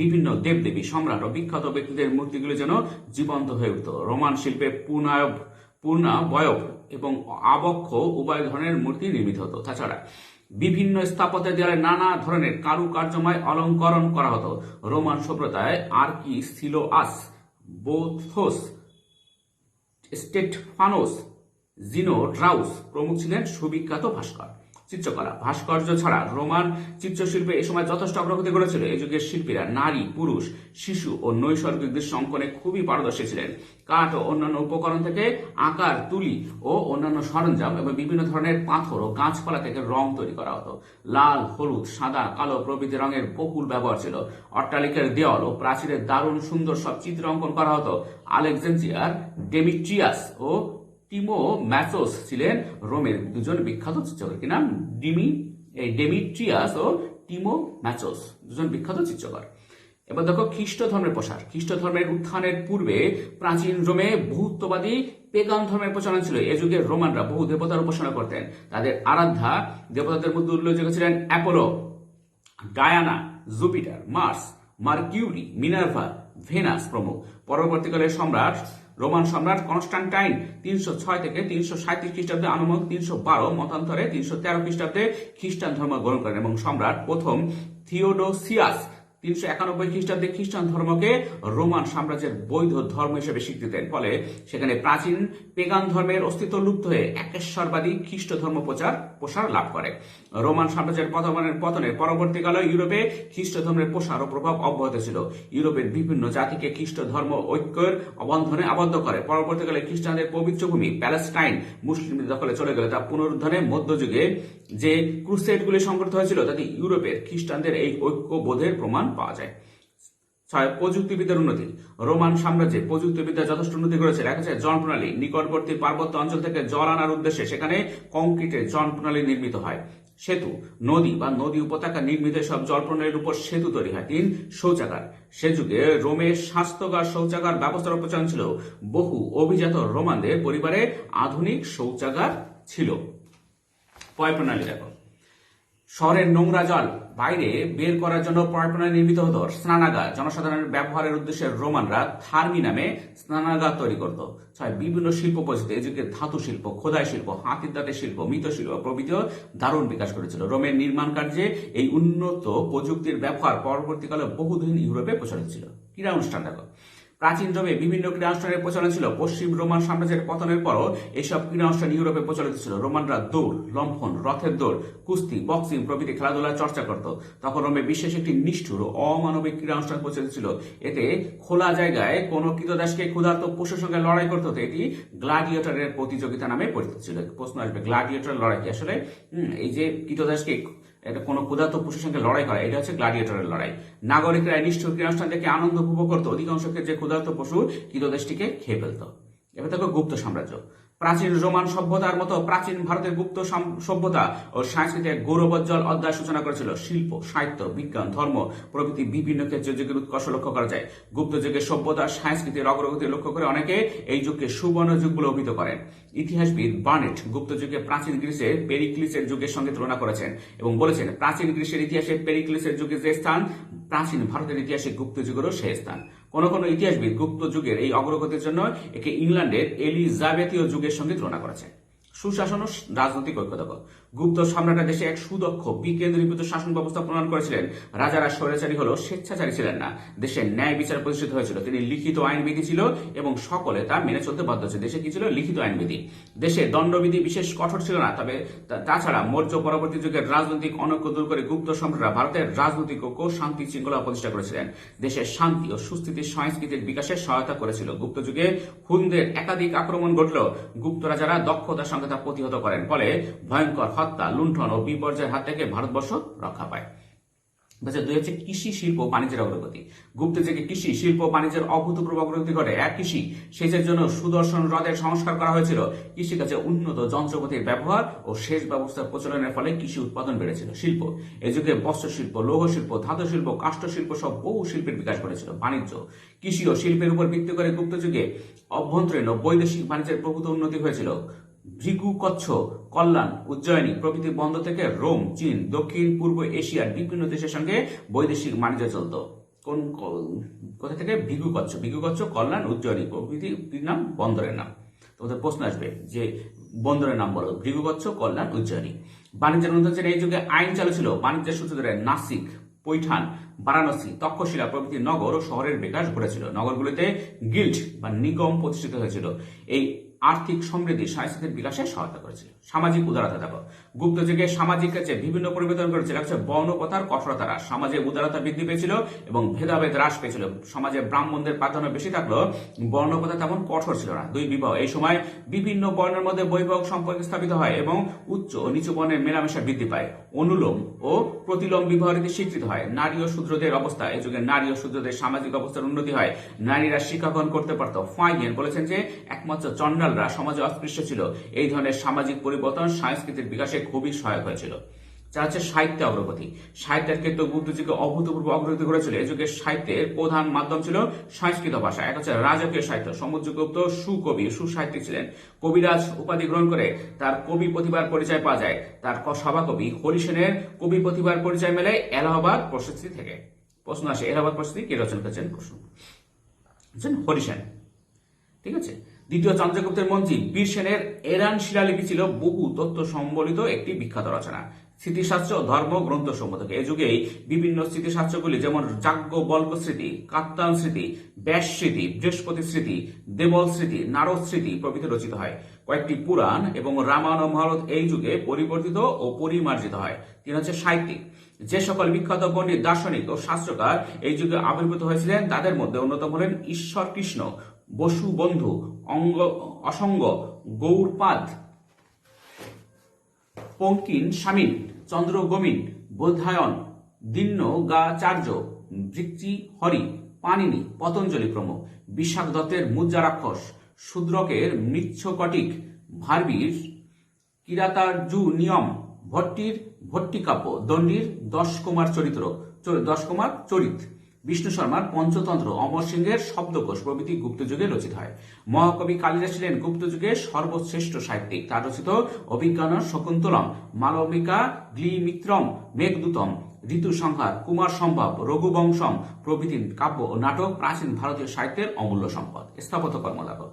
বিভিন্ন দেবদেবী, সম্রাট ও বিখ্যাত ব্যক্তিদের মূর্তিগুলি যেন জীবন্ত হয়ে উঠত। রোমান শিল্পে পূর্ণাবয়ব এবং আবক্ষ উভয় ধরনের মূর্তি নির্মিত হতো। তাছাড়া বিভিন্ন স্থাপত্যের দেয়ালে নানা ধরনের কারুকার্যময় অলঙ্করণ করা হতো। রোমান সভ্যতায় আর্কিসিলোআস, বোথোস, স্টেফানোস, জিনোড্রাউস প্রমুখ ছিলেন সুবিখ্যাত ভাস্কর। চিত্রকলা। ভাস্কর্য ছাড়া রোমান চিত্রশিল্পে এ সময় যথেষ্ট অগ্রগতি করেছিল। এই যুগের শিল্পীরা নারী, পুরুষ, শিশু ও নৈসর্গিক দৃশ্য অঙ্কনে খুবই পারদর্শী ছিলেন। কাঠ ও অন্যান্য উপকরণ থেকে আকার, তুলি ও অন্যান্য সরঞ্জাম এবং বিভিন্ন ধরনের পাথর ও গাছপালা থেকে রং তৈরি করা হতো। লাল, হলুদ, সাদা, কালো প্রভৃতি রঙের বহুল ব্যবহার ছিল। অট্টালিকার দেওয়াল ও প্রাচীরের দারুণ সুন্দর সব চিত্র অঙ্কন করা হতো। আলেকজান্দ্রিয়ার ডেমিট্রিয়াস ও টিমোম্যাচোস ছিলেন রোমের দুজন বিখ্যাত চিত্রকর। কি নাম? ডেমিট্রিয়াস ও টিমোম্যাচোস, দুজন বিখ্যাত চিত্রকর। এবার দেখো খ্রিস্ট ধর্মের প্রসার। খ্রিস্ট ধর্মের উত্থানের পূর্বে প্রাচীন রোমে বহুত্ববাদী পেগান ধর্মের প্রচলন ছিল। এ যুগে রোমানরা বহু দেবতার উপাসনা করতেন। তাদের আরাধ্যা দেবতাদের মধ্যে উল্লেখযোগ্য ছিলেন Apollo, Diana, Jupiter, Mars, Mercury, Minerva, Venus প্রমুখ। পরবর্তীকালে রোমান সম্রাট কনস্টান্টাইন 306 থেকে 337 খ্রিস্টাব্দে, আনুমানিক 312 মতান্তরে 313 খ্রিস্টাব্দে খ্রিস্টান ধর্ম গ্রহণ করেন এবং সম্রাট প্রথম থিওডোসিয়াস 391 খ্রিস্টাব্দে খ্রিস্টান ধর্মকে রোমান সাম্রাজ্যের বৈধ ধর্ম হিসেবে স্বীকৃতি দেন। ফলে সেখানে প্রাচীন পেগান ধর্মের অস্তিত্ব লুপ্ত হয়ে একেশ্বরবাদী খ্রিস্ট ধর্ম প্রসার লাভ করে। রোমান সাম্রাজ্যের পতনে পরবর্তীকালে ইউরোপে খ্রিস্ট ধর্মের প্রসার ও প্রভাব অব্যাহত ছিল। ইউরোপের বিভিন্ন জাতিকে খ্রিস্ট ধর্ম ঐক্যের বন্ধনে আবদ্ধ করে। পরবর্তীকালে খ্রিস্টানদের পবিত্র ভূমি প্যালেস্টাইন মুসলিমদের দখলে চলে গেলে তা পুনরুদ্ধারে মধ্যযুগে যে ক্রুসেডগুলি সংঘটিত হয়েছিল তাতে ইউরোপের খ্রিস্টানদের এই ঐক্যবোধের প্রমাণ পাওয়া যায়। 6 প্রযুক্তিবিদ্যার উন্নতি। রোমান সাম্রাজ্যে প্রযুক্তিবিদ্যা যথেষ্ট উন্নতি করেছে। দেখা যায় জল প্রণালী। নিকটবর্তী পার্বত্য অঞ্চল থেকে জল আনার উদ্দেশ্যে সেখানে কংক্রিটের জল প্রণালী নির্মিত হয়। সেতু, নদী বা নদী উপত্যকা নির্মিত সব জল প্রণালীর উপর সেতু তৈরি হয়। 3 শৌচাগার। সে যুগে রোমের স্বাস্থ্যগার শৌচাগার ব্যবস্থার প্রচলন ছিল। বহু অভিজাত রোমানদের পরিবারে আধুনিক শৌচাগার ছিল। পয় প্রণালী দেখো। শহরের নোংরা জল বাইরে বের করার জন্য পয় প্রণালী নির্মিত হতো। স্নানাগার। জনসাধারণের ব্যবহারের উদ্দেশ্যে রোমানরা থার্মি নামে স্নানাগার তৈরি করত। 6 বিভিন্ন শিল্প পদ্ধতি। এই যুগে ধাতু শিল্প, খোদাই শিল্প, হাতির দাঁতের শিল্প, মৃৎশিল্প প্রভৃতিও দারুণ বিকাশ করেছিল। রোমের নির্মাণ কার্যে এই উন্নত প্রযুক্তির ব্যবহার পরবর্তীকালে বহুদিন ইউরোপে প্রচলিত ছিল। ক্রীড়া অনুষ্ঠান দেখো। প্রাচীন রোমে বিভিন্ন ক্রীড়া অনুষ্ঠানের প্রচলন ছিল। পশ্চিম রোমান সাম্রাজ্যের পতনের পরও এইসব ক্রীড়া অনুষ্ঠান ইউরোপে প্রচলিত ছিল। রোমানরা দৌড়, লম্ফন, রথের দৌড়, কুস্তি, বক্সিং প্রভৃতি খেলাধুলার চর্চা করত। তখন রোমে বিশেষ একটি নিষ্ঠুর ও অমানবিক ক্রীড়া অনুষ্ঠান প্রচলিত ছিল। এতে খোলা জায়গায় কোন কৃতদাসকে ক্ষুধার্ত পশুর সঙ্গে লড়াই করতে হতো। এটি গ্লাডিয়েটরের প্রতিযোগিতা নামে পরিচিত ছিল। প্রশ্ন আসবে, গ্লাডিয়েটর লড়াই কি? আসলে এই যে কৃতদাসকে এটা কোনো ক্ষুধার্ত পশুর সঙ্গে লড়াই করা, এটা হচ্ছে গ্লাডিয়েটরের লড়াই। নাগরিকরা নিষ্ঠুর ক্রীড়ানুষ্ঠান থেকে আনন্দ উপভোগ করতো। অধিকাংশ ক্ষেত্রে ক্ষুধার্ত পশু কৃতদাসটিকে খেয়ে ফেলত। এবার দেখো গুপ্ত সাম্রাজ্য। প্রাচীন রোমান সভ্যতার মতো প্রাচীন ভারতের গুপ্ত সভ্যতা ও সংস্কৃতির গৌরবোজ্জ্বল অধ্যায় সূচনা করেছিল। শিল্প, সাহিত্য, বিজ্ঞান, ধর্ম প্রভৃতি বিভিন্ন ক্ষেত্রে যুগের উৎকর্ষ লক্ষ্য করা যায়। গুপ্ত যুগের সভ্যতা সংস্কৃতির অগ্রগতি লক্ষ্য করে অনেকে এই যুগকে সুবর্ণ যুগ বলে অভিহিত করেন। ইতিহাসবিদ বার্নেট গুপ্ত যুগে প্রাচীন গ্রিসের পেরিক্লিসের যুগের সঙ্গে তুলনা করেছেন এবং বলেছেন, প্রাচীন গ্রিসের ইতিহাসে পেরিক্লিসের যুগের যে স্থান, প্রাচীন ভারতের ইতিহাসে গুপ্ত যুগেরও সেই স্থান। কোন কোন ইতিহাসবিদ গুপ্ত যুগের এই অগ্রগতির জন্য একে ইংল্যান্ডের এলিজাবেথীয় যুগের সঙ্গে তুলনা করেছেন। সুশাসন ও রাজনৈতিক ঐক্য দেখো, গুপ্ত সম্রাটরা দেশে এক সুদক্ষ বিকেন্দ্রীভূত শাসন ব্যবস্থা প্রণয়ন করেছিলেন। রাজারা স্বৈরাচারী হলেও স্বেচ্ছাচারী ছিলেন না। দেশে ন্যায় বিচার প্রতিষ্ঠিত হয়েছিল। তিনি লিখিত আইনবিধি ছিল এবং সকলে তা মেনে চলতে বাধ্য ছিল। দেশে কি ছিল? লিখিত আইনবিধি। দেশে দণ্ডবিধি বিশেষ কঠোর ছিল না। তবে তাছাড়া মৌর্য পরবর্তী যুগের রাজনৈতিক অনৈক্য দূর করে গুপ্ত সম্রাটরা ভারতের রাজনৈতিক ঐক্য, শান্তি শৃঙ্খলা প্রতিষ্ঠা করেছিলেন। দেশের শান্তি ও সুস্থিতির সংস্কৃতির বিকাশে সহায়তা করেছিল। গুপ্ত যুগে হুনদের একাধিক আক্রমণ ঘটলেও গুপ্ত রাজারা দক্ষতার সঙ্গে তা প্রতিহত করেন। ফলে ভয়ঙ্কর হত্যা, লুণ্ঠন ও বিপর্যয়ের হাত থেকে ভারতবর্ষ রক্ষা পায়। দুই হচ্ছে কৃষি, শিল্প, বাণিজ্যের অগ্রগতি। গুপ্ত যুগে কৃষি, শিল্প, বাণিজ্যের অভূতপূর্ব অগ্রগতি ঘটে। কৃষি সেচের জন্য সুদর্শন হ্রদের সংস্কার করা হয়েছিল। কৃষিকাজে উন্নত যন্ত্রপাতির ব্যবহার ও সেচ ব্যবস্থার প্রচলনের ফলে কৃষি উৎপাদন বেড়েছিল। শিল্প, এই যুগে বস্ত্র শিল্প, লৌহ শিল্প, ধাতু শিল্প, কাষ্ঠ শিল্প সব বহু শিল্পের বিকাশ ঘটেছিল। বাণিজ্য, কৃষি ও শিল্পের উপর ভিত্তি করে গুপ্ত যুগে অভ্যন্তরীণ ও বৈদেশিক বাণিজ্যের প্রভূত উন্নতি হয়েছিল। ভৃগু, কচ্ছ, কল্যাণ, উজ্জয়িনী প্রভৃতি বন্দর থেকে রোম, চীন, দক্ষিণ পূর্ব এশিয়ার বিভিন্ন দেশের সঙ্গে বৈদেশিক বাণিজ্য চলত। কোথা থেকে? ভৃগু, কচ্ছ, কল্যাণ, উজ্জয়িনী প্রভৃতির নাম বন্দরের নাম। তোমাদের প্রশ্ন আসবে যে বন্দরের নাম বলো। ভৃগু, কচ্ছ, কল্যাণ, উজ্জয়িনী। বাণিজ্যের উন্নতি, এই যুগে আইন চালু ছিল। বাণিজ্যের সূত্র ধরে নাসিক, পৈঠান, বারাণসী, তক্ষশিলা প্রভৃতি নগর ও শহরের বিকাশ ঘটেছিল। নগরগুলিতে গিল্ড বা নিগম প্রতিষ্ঠিত হয়েছিল। এই আর্থিক সমৃদ্ধি সংস্কৃতির বিকাশে সহায়তা করেছিল। সামাজিক উদারতা দেখো, গুপ্ত যুগে সামাজিক কাজে বিভিন্ন পরিবর্তন করেছিল। বর্ণ প্রথার কঠোরতা হ্রাস, সমাজে উদারতা বৃদ্ধি পেয়েছিল এবং ভেদাভেদ হ্রাস পেয়েছিল। সমাজে ব্রাহ্মণদের প্রাধান্য বেশি থাকলেও বর্ণ প্রথা তেমন কঠোর ছিল না। দুই, বিবাহ, এই সময় বিভিন্ন বর্ণের মধ্যে বৈবাহিক সম্পর্ক স্থাপিত হয় এবং উচ্চ ও নিচু বর্ণের মেলামেশা বৃদ্ধি পায়। অনুলোম ও প্রতিলোম বিবাহ রীতি স্বীকৃত হয়। নারী ও শূদ্রদের অবস্থা, এই যুগে নারী ও শূদ্রদের সামাজিক অবস্থার উন্নতি হয়। নারীরা শিক্ষা গ্রহণ করতে পারত। ফাইয়েন বলেছেন যে একমাত্র চন্ডালরা সমাজে অস্পৃশ্য ছিল। এই ধরনের সামাজিক পরিবর্তন সংস্কৃতির বিকাশে খুবই সহায়ক হয়েছিল। যা হচ্ছে সাহিত্য অগ্রগতি। সাহিত্যের ক্ষেত্রে গুপ্ত যুগে অভূতপূর্ব অগ্রগতি ঘটেছিল। এই যুগে সাহিত্যের প্রধান মাধ্যম ছিল সংস্কৃত ভাষা। এক হচ্ছে রাজকীয় সাহিত্য। সমুদ্রগুপ্ত সুকবি, সুসাহিত্যিক ছিলেন। কবিরাজ উপাধি গ্রহণ করে তার কবি প্রতিভার পরিচয় পাওয়া যায়। তার সভাকবি হরি সেনের কবি প্রতিভার পরিচয় মেলে এলাহাবাদ প্রশস্তি থেকে। প্রশ্ন আসে, এলাহাবাদ প্রশস্তি কে রচনা করেছেন? প্রশ্ন হরি সেন। ঠিক আছে। দ্বিতীয় চন্দ্রগুপ্তের মন্ত্রী বীর সেনের এরান শিলালিপি ছিল বহু তথ্য সম্বলিত একটি বিখ্যাত রচনা। স্মৃতিশাস্ত্র, ধর্ম গ্রন্থ সমূহ। এই যুগেই বিভিন্ন স্মৃতিশাস্ত্রগুলি যেমন যাজ্ঞবল্ক্য স্মৃতি, কাত্তায়ন স্মৃতি, ব্যাস স্মৃতি, বৃহস্পতি স্মৃতি, দেবল স্মৃতি, নারদ স্মৃতি প্রভৃতি রচিত হয়। কয়েকটি পুরাণ এবং রামায়ণ ও মহাভারত এই যুগে পরিবর্তিত ও পরিমার্জিত হয়। তিন হচ্ছে সাহিত্যিক। যে সকল বিখ্যাত পণ্ডিত, দার্শনিক ও শাস্ত্রকার এই যুগে আবির্ভূত হয়েছিলেন তাদের মধ্যে অন্যতম হলেন ঈশ্বর কৃষ্ণ, বসু বন্ধু, অসঙ্গ, গৌরপাদ, পঙ্কিন স্বামীন, চন্দ্র গোমিন, বোধায়ন, দিন্নগাচার্য, বৃক্তি হরি, পাণিনি, পতঞ্জলি প্রমুখ। বিশাখ দত্তের মুদ্রা রাক্ষস, শূদ্রকের মৃচ্ছকটিক, ভারবীর কিরাতার্জু নিয়ম, ভট্টির ভট্টিকাব্য, দণ্ডির 10 কুমার চরিত, বিষ্ণু শর্মার পঞ্চতন্ত্র, অমর সিংহের শব্দকোষ প্রভৃতি গুপ্ত যুগে রচিত হয়। মহাকবি কালিদাস ছিলেন গুপ্ত যুগের সর্বশ্রেষ্ঠ সাহিত্যিক। তার রচিত অভিজ্ঞান শকুন্তলম, মালবিকা, গ্লিমিত্রম, মেঘদূতম, ঋতু সংহার, কুমার সম্ভব, রঘুবংশম প্রভৃতি কাব্য ও নাটক প্রাচীন ভারতীয় সাহিত্যের অমূল্য সম্পদ। স্থাপত্য কর্ম দেখো,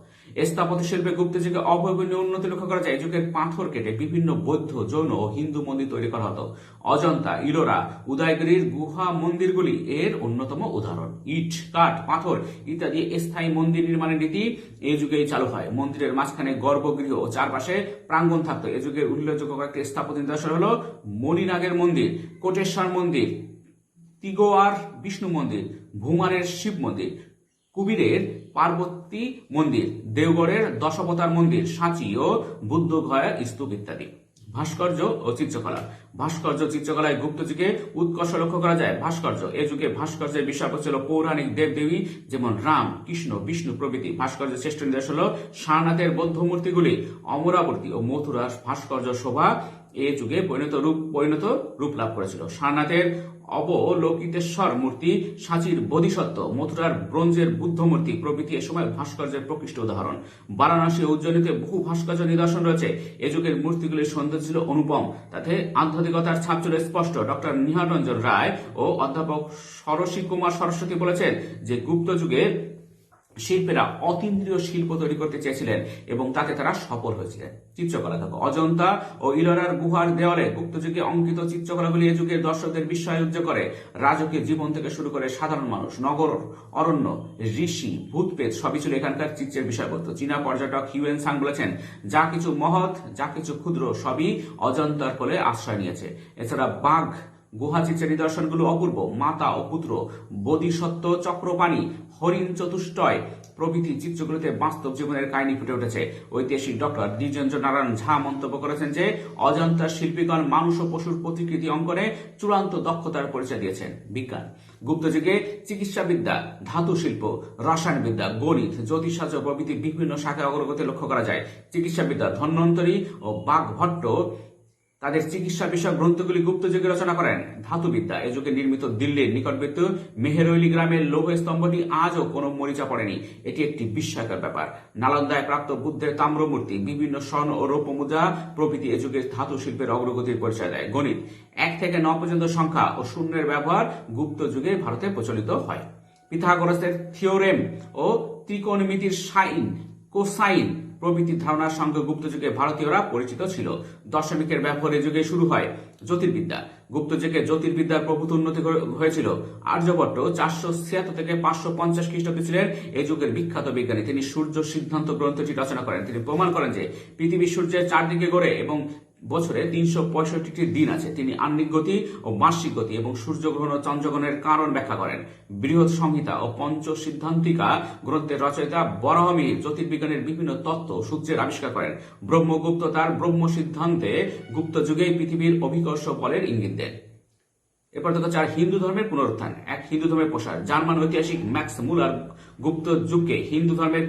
স্থাপত্য শিল্পে গুপ্ত যুগে অভাবনীয় উন্নতি লক্ষ্য করা যায়। এই যুগের পাথর কেটে বিভিন্ন বৌদ্ধ, জৈন ও হিন্দু মন্দির তৈরি করা হতো। অজন্তা, ইলোরা, উদয়গিরির গুহা মন্দিরগুলি এর অন্যতম উদাহরণ। ইট, কাঠ, পাথর ইত্যাদি স্থায়ী মন্দির নির্মাণের রীতি এই যুগেই চালু হয়। মন্দিরের মাঝখানে গর্ভগৃহ ও চারপাশে প্রাঙ্গণ থাকতো। এই যুগের উল্লেখযোগ্য কয়েকটি স্থাপত্য নিদর্শন হল মণিনাগের মন্দির, কোটেশ্বর মন্দির, তিগোয়ার বিষ্ণু মন্দির, ভূমারের শিব মন্দির, কুবিরের পার্বতী মন্দির, দেওগড়ের দশাবতার মন্দির, সাঁচি ও বুদ্ধগয়া স্তূপ ইত্যাদি। ভাস্কর্য ও চিত্রকলা। ভাস্কর্য চিত্রকলায় গুপ্ত যুগে উৎকর্ষ লক্ষ্য করা যায়। ভাস্কর্য এ যুগে ভাস্কর্যের বিষয়বস্তু ছিল পৌরাণিক দেবদেবী যেমন রাম, কৃষ্ণ, বিষ্ণু প্রভৃতি। ভাস্কর্যের শ্রেষ্ঠ নিদর্শন হল সারনাথের বৌদ্ধ মূর্তিগুলি, অমরাবতী ও মথুরার ভাস্কর্য শোভা এ যুগে পরিণত রূপ লাভ করেছিল। সারনাথের অবলোকিতেশ্বর মূর্তি, সাঁচির বোধিসত্ত্ব, মথুরার ব্রোঞ্জের বুদ্ধ মূর্তি প্রভৃতি এ সময় ভাস্কর্যের প্রকৃষ্ট উদাহরণ। বারাণসী ও উজ্জয়িনীতে বহু ভাস্কর্য নিদর্শন রয়েছে। এ যুগের মূর্তিগুলির সৌন্দর্য ছিল অনুপম, তাতে আধ্যাত্মিকতার ছাপ ছিল স্পষ্ট। ডক্টর নিহাররঞ্জন রায় ও অধ্যাপক সরসী কুমার সরস্বতী বলেছেন যে গুপ্ত যুগে শিল্পীরা অতীন্দ্রিয় শিল্প তৈরি করতে চেয়েছিলেন এবং তাতে তারা সফল হয়েছিলেন। চিত্রকলা দেখো, অজন্তা ও ইলোরার গুহার দেওয়ালে গুপ্তযুগে অঙ্কিত চিত্রকলাগুলি এ যুগের দর্শকদের বিস্ময়োজ্জ করে। রাজকীয় জীবন থেকে শুরু করে সাধারণ মানুষ, নগর, অরণ্য, ঋষি, ভূতপ্রেত সবই ছিল এখানকার চিত্রের বিষয়বস্তু। চীনা পর্যটক হিউয়েন সাং বলেছেন, যা কিছু মহৎ, যা কিছু ক্ষুদ্র সবই অজন্তার কোলে আশ্রয় নিয়েছে। এছাড়া বাঘ গুহা চিত্রের নিদর্শনগুলো অপূর্ব। মাতা ও পুত্র, বোধিসত্ত্ব, চক্রপাণি, হরিণ চতুষ্টয় প্রভৃতি চিত্রগুলোতে বাস্তব জীবনের কাহিনী ফুটে উঠেছে। ঐতিহাসিক ডক্টর দ্বিজেন্দ্র নারায়ণ ঝা মন্তব্য করেছেন যে অজন্তার শিল্পীগণ মানুষ ও পশুর প্রতিকৃতি অঙ্কনে চূড়ান্ত দক্ষতার পরিচয় দিয়েছেন। বিজ্ঞান গুপ্ত যুগে চিকিৎসাবিদ্যা, ধাতু শিল্প, রসায়নবিদ্যা, গণিত, জ্যোতিষশাস্ত্র প্রভৃতি বিভিন্ন শাখায় অগ্রগতি লক্ষ্য করা যায়। চিকিৎসাবিদ্যা ধন্বন্তরী ও বাগভট্ট তাদের চিকিৎসা বিষয়ক গ্রন্থগুলি গুপ্ত যুগে রচনা করেন। ধাতুবিদ্যা এ যুগে নির্মিত দিল্লির নিকটবর্তী মেহেরৈলি গ্রামের লৌহ স্তম্ভটি আজও কোনো মরিচা পড়েনি। এটি একটি বিস্ময়কর ব্যাপার। নালন্দায় প্রাপ্ত বুদ্ধের তাম্রমূর্তি, বিভিন্ন স্বর্ণ ও রৌপ্য মুদ্রা প্রভৃতি এ যুগের ধাতু শিল্পের অগ্রগতির পরিচয় দেয়। গণিত 1 থেকে 9 পর্যন্ত সংখ্যা ও শূন্যের ব্যবহার গুপ্ত যুগে ভারতে প্রচলিত হয়। পিথাগোরাসের থিওরেম ও ত্রিকোণমিতির সাইন, কোসাইন প্রভৃতির ধারণার সঙ্গে গুপ্ত যুগে ভারতীয়রা পরিচিত ছিল। দশমিকের ব্যবহার এ যুগে শুরু হয়। জ্যোতির্বিদ্যা গুপ্ত যুগে জ্যোতির্বিদ্যার প্রভূত উন্নতি হয়েছিল। আর্যভট্ট 476 থেকে 550 খ্রিস্টাব্দে ছিলেন এ যুগের বিখ্যাত বিজ্ঞানী। তিনি সূর্য সিদ্ধান্ত গ্রন্থটি রচনা করেন। তিনি প্রমাণ করেন যে পৃথিবী সূর্যের চারদিকে ঘোরে এবং বছরে 365টি দিন আছে। তিনি আহ্নিক গতি ও বার্ষিক গতি এবং সূর্যগ্রহণ ও চন্দ্রগ্রহণের কারণ ব্যাখ্যা করেন। বৃহৎ সংহিতা ও পঞ্চ সিদ্ধান্তিকা গ্রন্থের রচয়িতা বরাহমিহির জ্যোতির্বিজ্ঞানের বিভিন্ন তত্ত্ব সূত্রের আবিষ্কার করেন। ব্রহ্মগুপ্ত তার ব্রহ্ম সিদ্ধান্তে গুপ্ত যুগেই পৃথিবীর অভিকর্ষ বলের ইঙ্গিত দেন। এরপর দেখো 4 হিন্দু ধর্মের পুনরুত্থান। হিন্দু ধর্মের প্রসার। জার্মান ঐতিহাসিক ম্যাক্স মুলার গুপ্ত যুগকে হিন্দু ধর্মের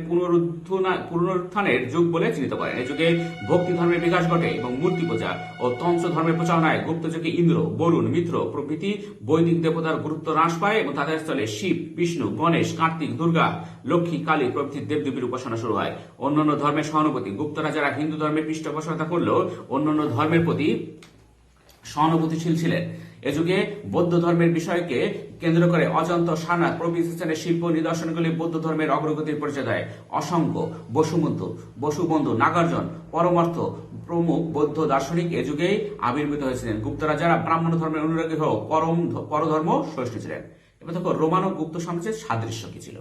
পুনরুত্থানের যুগ বলে চিহ্নিত করেন। এই যুগে ভক্তি ধর্মের বিকাশ ঘটে এবং মূর্তি পূজা ও তন্ত্র ধর্মের প্রচারণায় গুপ্ত যুগে ইন্দ্র, বরুণ, মিত্র প্রভৃতি বৈদিক দেবতার গুরুত্ব হ্রাস পায় এবং তাদের স্থলে শিব, বিষ্ণু, গণেশ, কার্তিক, দুর্গা, লক্ষ্মী, কালী প্রভৃতি দেবদেবীর উপাসনা শুরু হয়। অন্যান্য ধর্মের সহানুভূতি। গুপ্তরা যারা হিন্দু ধর্মের পৃষ্ঠপোষকতা করলেও অন্যান্য ধর্মের প্রতি সহানুভূতিশীল ছিলেন। এ যুগে বৌদ্ধ ধর্মের বিষয়কে কেন্দ্র করে অজন্তা, সারনাথ প্রভৃতি স্থানের শিল্প নিদর্শনগুলি বৌদ্ধ ধর্মের অগ্রগতির পরিচয় দেয়। অসংখ্য বসুবন্ধু, নাগার্জুন, পরমার্থ প্রমুখ বৌদ্ধ দার্শনিক এ যুগেই আবির্ভূত হয়েছিলেন। গুপ্তরা যারা ব্রাহ্মণ ধর্মের অনুরাগী হয়েও পরধর্ম সহিষ্ণু ছিলেন। এবার দেখো রোমান ও গুপ্ত সাম্রাজ্যের সাদৃশ্য কি ছিল।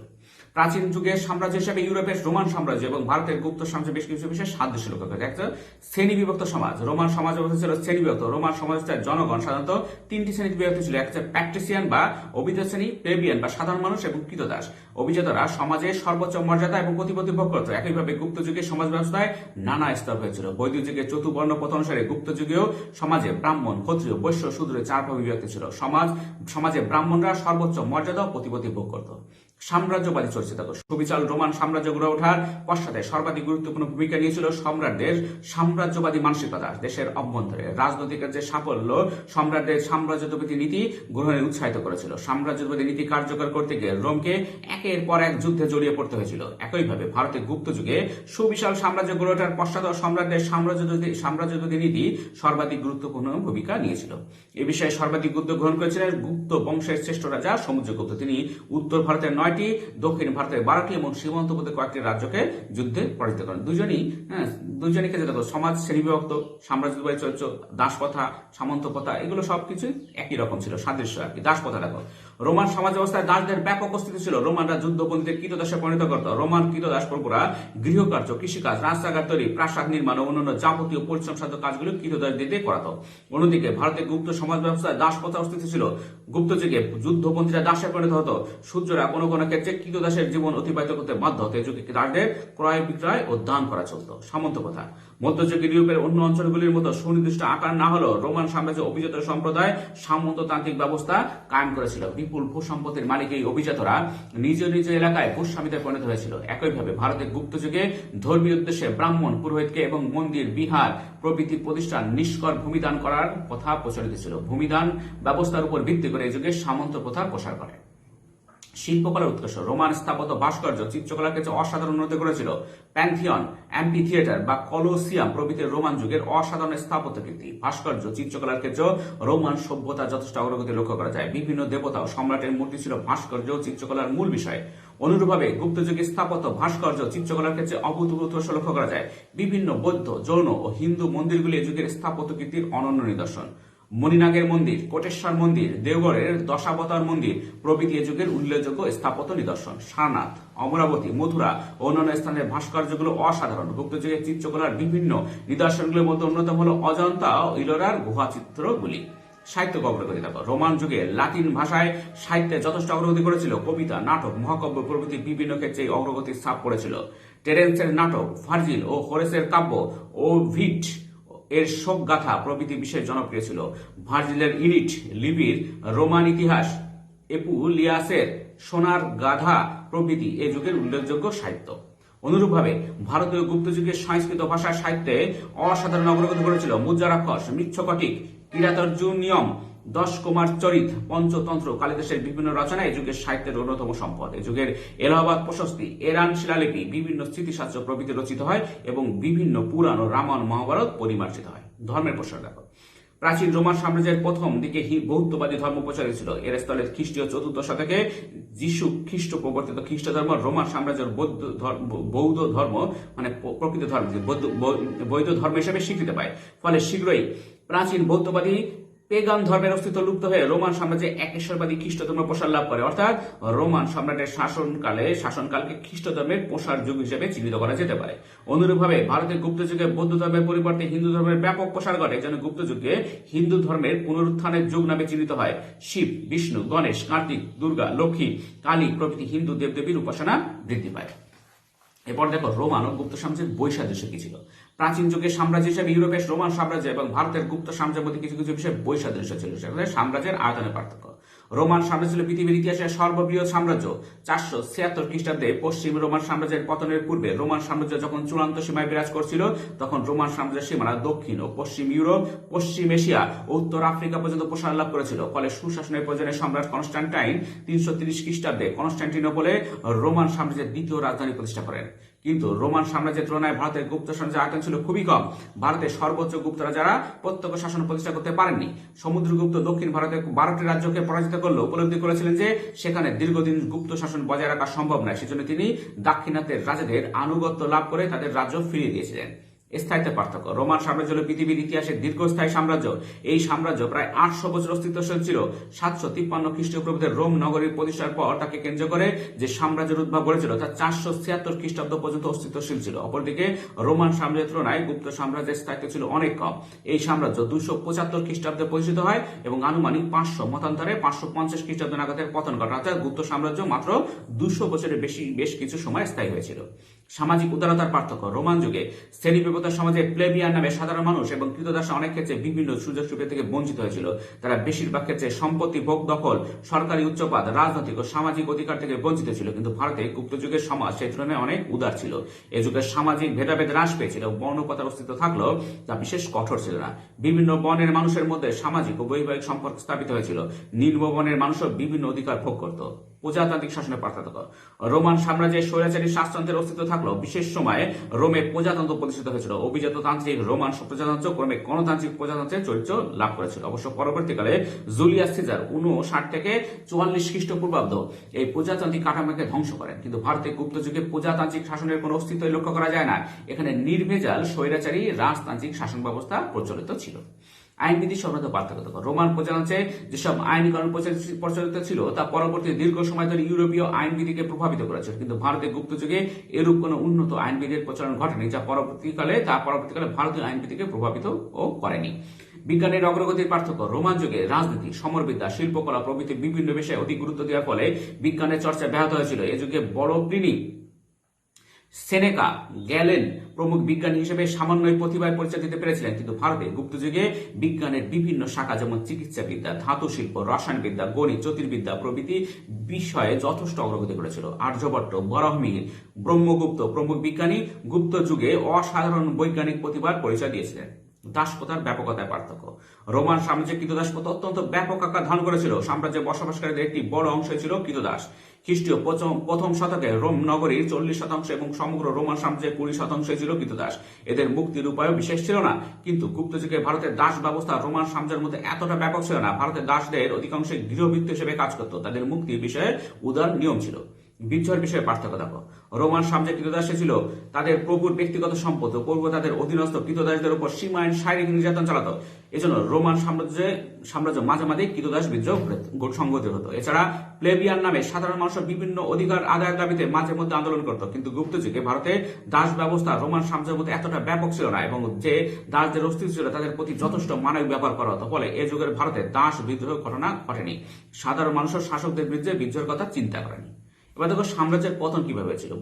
প্রাচীন যুগের সাম্রাজ্য হিসেবে ইউরোপের রোমান সাম্রাজ্য এবং ভারতের গুপ্ত সাম্রাজ্য বেশ কিছু বিষয়ে সাদৃশ্য লক্ষ্য করা যায়। একটা শ্রেণী বিভক্ত সমাজ। রোমান সমাজ ব্যবস্থা ছিল শ্রেণী বিভক্ত। রোমান সমাজটার জনগণ সাধারণত 3টি শ্রেণীতে বিভক্ত ছিল। একটা প্র্যাকটিসিয়ান বা অভিজাত শ্রেণী, প্লেবিয়ান বা সাধারণ মানুষ এবং কৃতদাস। অভিজাতরা সমাজের সর্বোচ্চ মর্যাদা এবং প্রতিপত্তি ভোগ করত। একইভাবে গুপ্ত যুগের সমাজ ব্যবস্থায় নানা স্তর হয়েছিল। বৈদিক যুগের চতুর্বর্ণ পথ অনুসারে গুপ্ত যুগেও সমাজে ব্রাহ্মণ, ক্ষত্রিয়, বৈশ্য, শূদ্র 4 ভাগে বিভক্ত ছিল। সমাজে ব্রাহ্মণরা সর্বোচ্চ মর্যাদা ও প্রতিপত্তি ভোগ করত। সাম্রাজ্যবাদী চর্চিত। সুবিশাল রোমান সাম্রাজ্য গড়ে ওঠার পশ্চাতে সর্বাধিক গুরুত্বপূর্ণ ভূমিকা নিয়েছিল সম্রাটদের সাম্রাজ্যবাদী মানসিকতা। দেশের অভ্যন্তরে রাজনৈতিক যে সাফল্য সম্রাটদের সাম্রাজ্যবাদী নীতি গ্রহণে উৎসাহিত করেছিল। সাম্রাজ্যবাদী নীতি কার্যকর করতে গিয়ে রোমকে একের পর এক যুদ্ধে জড়িয়ে পড়তে হয়েছিল। একইভাবে ভারতের গুপ্ত যুগে সুবিশাল সাম্রাজ্য গড়ে ওঠার পশ্চাৎ সম্রাটদের সাম্রাজ্যবাদী নীতি সর্বাধিক গুরুত্বপূর্ণ ভূমিকা নিয়েছিল। এ বিষয়ে সর্বাধিক গুরুত্ব গ্রহণ করেছিলেন গুপ্ত বংশের শ্রেষ্ঠ রাজা সমুদ্রগুপ্ত। তিনি উত্তর ভারতের 9টি, দক্ষিণ ভারতের 12টি এবং সীমান্তবর্তী কয়েকটি রাজ্যকে যুদ্ধে পরাজিত করেন। দুজনই ক্ষেত্রে দেখো সমাজ শ্রেণীবিভক্ত, সাম্রাজ্যবাদী চর্চ, দাসপ্রথা, সামন্তপ্রথা এগুলো সবকিছু একই রকম ছিল, সাদৃশ্য আর কি। দাসপ্রথা দেখো রোমান সমাজ ব্যবস্থায় দাসদের ব্যাপক অস্তিত্ব ছিল। রোমানরা যুদ্ধবন্দীদের কৃতদাসে পরিণত করত। রোমান কৃতদাস প্রভুরা গৃহকার্য, কৃষিকাজ, রাস্তাঘাট তৈরি, প্রাসাদ নির্মাণ ও অন্যান্য যাবতীয় পরিশ্রম সাধ্য কাজগুলো কৃতদাসদের দিয়ে করাতো। অন্যদিকে ভারতের গুপ্ত সমাজ ব্যবস্থায় দাস প্রথার অস্তিত্ব ছিল। গুপ্ত যুগে যুদ্ধবন্দীরা দাসে পরিণত হতো। সূর্যরা কোনো কোনো ক্ষেত্রে কৃতদাসের জীবন অতিবাহিত করতে বাধ্য হতো। এই যুগে দাসদের ক্রয় বিক্রয় ও দান করা চলত। সামন্ত প্রথা মধ্যযুগের ইউরোপের অন্য অঞ্চলগুলির মতো সুনির্দিষ্ট আকার না হলেও রোমান সাম্রাজ্য অভিজাত সম্প্রদায় সামন্ততান্ত্রিক ব্যবস্থা কায়েম করেছিল। বিপুল ভূসম্পত্তির মালিক এই অভিজাতরা নিজ নিজ এলাকায় ভূস্বামীতে পরিণত হয়েছিল। একইভাবে ভারতের গুপ্ত যুগে ধর্মীয় উদ্দেশ্যে ব্রাহ্মণ পুরোহিতকে এবং মন্দির, বিহার প্রভৃতি প্রতিষ্ঠান নিষ্কর ভূমিদান করার কথা প্রচলিত ছিল। ভূমিদান ব্যবস্থার উপর ভিত্তি করে এই যুগে সামন্ত প্রথা প্রসার করে। শিল্পকলার উৎকর্ষ রোমান স্থাপত্য, ভাস্কর্য, চিত্রকলার ক্ষেত্রে অসাধারণ উন্নতি করেছিল। প্যান্থিয়ন, অ্যাম্পি থিয়েটার বা কলোসিয়াম প্রভৃতি রোমান যুগের অসাধারণ স্থাপত্য কীর্তি। ভাস্কর্য, চিত্রকলার ক্ষেত্রে রোমান সভ্যতা যথেষ্ট অগ্রগতি লক্ষ্য করা যায়। বিভিন্ন দেবতা ও সম্রাটের মূর্তি ছিল ভাস্কর্য ও চিত্রকলার মূল বিষয়। অনুরূপভাবে গুপ্ত যুগের স্থাপত্য, ভাস্কর্য, চিত্রকলার ক্ষেত্রে অভূতপূর্ব উৎকর্ষ লক্ষ্য করা যায়। বিভিন্ন বৌদ্ধ, জৈন ও হিন্দু মন্দিরগুলি এই যুগের স্থাপত্য কীর্তির অনন্য নিদর্শন। মণিনাগের মন্দির, কোটেশ্বর মন্দির, দেওগড়ের দশাবতার মন্দির প্রভৃতি এ যুগের উল্লেখযোগ্য স্থাপত্য নিদর্শন। সারনাথ, অমরাবতী, মথুরা ও অন্যান্য স্থানের ভাস্কর্যগুলো অসাধারণ। গুপ্ত যুগের চিত্রকলার বিভিন্ন নিদর্শনগুলোর মধ্যে অন্যতম হল অজন্তা ও ইলোরার গুহা চিত্রগুলি। সাহিত্য অগ্রগতি দেখো রোমান যুগে লাতিন ভাষায় সাহিত্যে যথেষ্ট অগ্রগতি করেছিল। কবিতা, নাটক, মহাকাব্য প্রভৃতি বিভিন্ন ক্ষেত্রে অগ্রগতির ছাপ পড়েছিল। টেরেন্সের নাটক, ভার্জিল ও হোরেসের কাব্য, ওভিড এর শোক গাথা প্রভৃতি বিশেষ জনপ্রিয় ছিল। ভার্জিলের ইনিট লিপির রোমান ইতিহাস, এপুলিয়াসের সোনার গাধা প্রভৃতি এ যুগের উল্লেখযোগ্য সাহিত্য। অনুরূপভাবে ভারতীয় গুপ্ত যুগের সংস্কৃত ভাষা সাহিত্যে অসাধারণ অগ্রগতি করেছিল। মুদ্রারাক্ষস, মৃচ্ছকটিক, কিরাতর্জুনিয়ম, 10 কুমার চরিত, পঞ্চতন্ত্র কালিদাসের বিভিন্ন রচনা এই যুগের সাহিত্যের অন্যতম সম্পদ। এই যুগের এলাহাবাদ প্রশস্তি, এরান শিলালিপি, বিভিন্ন স্মৃতিশাস্ত্র প্রভৃতি রচিত হয় এবং বিভিন্ন পুরাণ ও রামায়ণ মহাভারত পরিমার্জিত হয়। ধর্মের প্রসার দেখো প্রাচীন রোমান সাম্রাজ্যের প্রথম দিকে বৌদ্ধবাদী ধর্ম প্রচারিত ছিল। এর স্থলে খ্রিস্টীয় 4th শতকে যিশু খ্রিস্ট প্রবর্তিত খ্রিস্ট ধর্ম রোমান সাম্রাজ্যের বৌদ্ধ ধর্ম মানে প্রকৃত ধর্ম বৌদ্ধ ধর্ম হিসেবে স্বীকৃতি পায়। ফলে শীঘ্রই প্রাচীন বৌদ্ধবাদী পেগান ধর্মের অস্তিত্ব লুপ্ত হয়ে রোমান সাম্রাজ্যে একেশ্বরবাদী খ্রিস্ট ধর্ম প্রসার লাভ করে। অর্থাৎ রোমান সম্রাটের শাসনকালকে খ্রিস্ট ধর্মের প্রসার যুগ হিসেবে চিহ্নিত করা যেতে পারে। অনুরূপভাবে ভারতের গুপ্ত যুগে বৌদ্ধ ধর্মের পরিবর্তে হিন্দু ধর্মের ব্যাপক প্রসার ঘটে। যেন গুপ্ত যুগে হিন্দু ধর্মের পুনরুত্থানের যুগ নামে চিহ্নিত হয়। শিব, বিষ্ণু, গণেশ, কার্তিক, দুর্গা, লক্ষ্মী, কালী প্রভৃতি হিন্দু দেবদেবীর উপাসনা বৃদ্ধি পায়। এরপর দেখো রোমান ও গুপ্ত সাম্রাজ্যের বৈসাদৃশ্য কি ছিল। প্রাচীন যুগের সাম্রাজ্য হিসেবে ইউরোপের রোমান সাম্রাজ্য এবং ভারতের গুপ্ত সাম্রাজ্যের মধ্যে কিছু কিছু বিষয়ে বৈসাদৃশ্য ছিল। সেগুলো সাম্রাজ্যের আয়তনের পার্থক্য। রোমান সাম্রাজ্য ছিল পৃথিবীর ইতিহাসে সর্ববৃহৎ সাম্রাজ্য। 476 খ্রিস্টাব্দে পশ্চিম রোমান সাম্রাজ্যের পতনের পূর্বে রোমান সাম্রাজ্য যখন চূড়ান্ত সীমায় বিরাজ করছিল, তখন রোমান সাম্রাজ্যের সীমানা দক্ষিণ ও পশ্চিম ইউরোপ, পশ্চিম এশিয়া ও উত্তর আফ্রিকা পর্যন্ত প্রসার লাভ করেছিল। ফলে সুশাসনের প্রয়োজনে সম্রাট কনস্টান্টাইন 330 খ্রিস্টাব্দে কনস্টান্টিনোপলে রোমান সাম্রাজ্যের দ্বিতীয় রাজধানী প্রতিষ্ঠা করেন। কিন্তু রোমান সাম্রাজ্যের তুলনায় ভারতের গুপ্ত সাম্রাজ্যের আয়তন ছিল খুবই কম। ভারতের সর্বোচ্চ গুপ্তরা যারা প্রত্যক্ষ শাসন প্রতিষ্ঠা করতে পারেননি। সমুদ্রগুপ্ত দক্ষিণ ভারতের 12টি রাজ্যকে পরাজিত করলেও উপলব্ধি করেছিলেন যে সেখানে দীর্ঘদিন গুপ্ত শাসন বজায় রাখা সম্ভব নয়। সেজন্য তিনি দাক্ষিণাত্যের রাজাদের আনুগত্য লাভ করে তাদের রাজ্য ফিরিয়ে দিয়েছিলেন। স্থায়িত্বের পার্থক্য রোমান সাম্রাজ্য হল পৃথিবীর ইতিহাসে দীর্ঘস্থায়ী সাম্রাজ্য। এই সাম্রাজ্য প্রায় 800 বছর অস্তিত্বশীল ছিল। 753 খ্রিস্টপূর্বাব্দে রোম নগরীর প্রতিষ্ঠার পর তাকে কেন্দ্র করে যে সাম্রাজ্যের উদ্ভব হয়েছিল তা 476 খ্রিস্টাব্দ পর্যন্ত অস্তিত্বশীল ছিল। অপরদিকে রোমান সাম্রাজ্যের তুলনায় গুপ্ত সাম্রাজ্যের স্থায়িত্ব ছিল অনেক কম। এই সাম্রাজ্য 275 খ্রিস্টাব্দে প্রতিষ্ঠিত হয় এবং আনুমানিক 500 মতান্তরে 550 খ্রিস্টাব্দ নাগাদের পতন ঘটে। অর্থাৎ গুপ্ত সাম্রাজ্য মাত্র 200 বছরের বেশ কিছু সময় স্থায়ী হয়েছিল। সামাজিক উদারতার পার্থক্য রোমান যুগে শ্রেণীবিভক্ত সমাজে প্লেবিয়ান নামে সাধারণ মানুষ এবং কৃতদাসরা অনেক ক্ষেত্রে বিভিন্ন সুযোগ সুবিধা থেকে বঞ্চিত হয়েছিল। তারা বেশিরভাগ ক্ষেত্রে সম্পত্তি ভোগ দখল, সরকারি উচ্চপদ, রাজনৈতিক ও সামাজিক অধিকার থেকে বঞ্চিত ছিল। কিন্তু ভারতে গুপ্ত যুগের সমাজ সেই তুলনায় অনেক উদার ছিল। এ যুগের সামাজিক ভেদাভেদ হ্রাস পেয়েছিল। বর্ণপ্রথার অস্তিত্ব থাকলেও তা বিশেষ কঠোর ছিল না। বিভিন্ন বর্ণের মানুষের মধ্যে সামাজিক ও বৈবাহিক সম্পর্ক স্থাপিত হয়েছিল। নিম্ন বর্ণের মানুষও বিভিন্ন অধিকার ভোগ করত। প্রজাতান্ত্রিক শাসনের পার্থক্য রোমান সাম্রাজ্যের স্বৈরাচারী শাসনতন্ত্রের অস্তিত্ব থাকলেও বিশেষ সময়ে রোমে প্রজাতন্ত্র প্রতিষ্ঠিত হয়েছিল। অভিজাততান্ত্রিক রোমান প্রজাতন্ত্র ক্রমে গণতান্ত্রিক প্রজাতন্ত্রের চরিত্র লাভ করেছিল। অবশ্য পরবর্তীকালে জুলিয়াস সিজার 59 থেকে 44 খ্রিস্টপূর্বাব্দ এই প্রজাতান্ত্রিক কাঠামোকে ধ্বংস করেন। কিন্তু ভারতের গুপ্ত যুগে প্রজাতান্ত্রিক শাসনের কোনো অস্তিত্ব লক্ষ্য করা যায় না। এখানে নির্ভেজাল স্বৈরাচারী রাজতান্ত্রিক শাসন ব্যবস্থা প্রচলিত ছিল। আইনবিধি সংক্রান্ত পার্থক্য দেখো। রোমান প্রজাতন্ত্রে যেসব আইনীকরণ প্রচলিত ছিল তা পরবর্তী দীর্ঘ সময় ধরে ইউরোপীয় আইনবিধিকে প্রভাবিত করেছিল, কিন্তু ভারতের গুপ্ত যুগে এরূপ কোন উন্নত আইনবিধির প্রচলন ঘটেনি যা পরবর্তীকালে ভারতীয় আইনবিধিকে প্রভাবিত ও করেনি। বিজ্ঞানের অগ্রগতির পার্থক্য। রোমান যুগে রাজনীতি, সমরবিদ্যা, শিল্পকলা প্রভৃতি বিভিন্ন বিষয়ে অধিক গুরুত্ব দেওয়ার ফলে বিজ্ঞানের চর্চা ব্যাহত হয়েছিল। এ যুগে বড় প্লিনি, সেনেকা, গ্যালেন প্রমুখ বিজ্ঞানী হিসেবে সামান্যই প্রতিভার পরিচয় দিতে পেরেছিলেন, কিন্তু ভারতে গুপ্ত যুগে বিজ্ঞানের বিভিন্ন শাখা যেমন চিকিৎসাবিদ্যা, ধাতু শিল্প, রসায়নবিদ্যা, গণিত, জ্যোতির্বিদ্যা প্রভৃতি বিষয়ে যথেষ্ট অগ্রগতি করেছিল। আর্যভট্ট, বরাহমিহির, ব্রহ্মগুপ্ত প্রমুখ বিজ্ঞানী গুপ্ত যুগে অসাধারণ বৈজ্ঞানিক প্রতিভার পরিচয় দিয়েছিলেন। দাসপ্রথার ব্যাপকতার পার্থক্য। রোমান সাম্রাজ্যে কৃতদাসপ্রথা অত্যন্ত ব্যাপক আকার ধারণ করেছিল। সাম্রাজ্যে বসবাসকারীদের একটি বড় অংশ ছিল কৃতদাস। খ্রিস্টীয় প্রথম শতকে রোম নগরীর 40% এবং সমগ্র রোমান সাম্রাজ্যের 20% ছিল কৃতদাস। এদের মুক্তির উপায়ও বিশেষ ছিল না, কিন্তু গুপ্ত যুগে ভারতের দাস ব্যবস্থা রোমান সাম্রাজ্যের মধ্যে এতটা ব্যাপক ছিল না। ভারতের দাসদের অধিকাংশ গৃহবৃত্ত হিসেবে কাজ করত, তাদের মুক্তির বিষয়ে উদার নিয়ম ছিল। বিদ্রোহের বিষয়ে পার্থক্য দেখো। রোমান সাম্রাজ্যে কৃতদাসে ছিল তাদের প্রভুর ব্যক্তিগত সম্পদ ও প্রভু তাদের অধীনস্থ কৃতদাসদের উপর সীমাহীন শারীরিক নির্যাতন চালাতো। এজন্য রোমান সাম্রাজ্য মাঝে মাঝে কৃতদাস বিদ্রোহ সংঘটিত হতো। এছাড়া প্লেবিয়ান নামে সাধারণ মানুষ বিভিন্ন অধিকার আদায়ের দাবিতে মাঝে মধ্যে আন্দোলন করত, কিন্তু গুপ্ত যুগে ভারতে দাস ব্যবস্থা রোমান সাম্রাজ্যের মধ্যে এতটা ব্যাপক ছিল না এবং যে দাসদের অস্তিত্ব ছিল তাদের প্রতি যথেষ্ট মানবিক ব্যবহার করা হতো। ফলে এ যুগের ভারতে দাস বিদ্রোহ ঘটনা ঘটেনি। সাধারণ মানুষের শাসকদের বিরুদ্ধে বিদ্রোহের কথা চিন্তা করেনি। এবার দেখো সাম্রাজ্যের পতন কিভাবে হয়েছিল।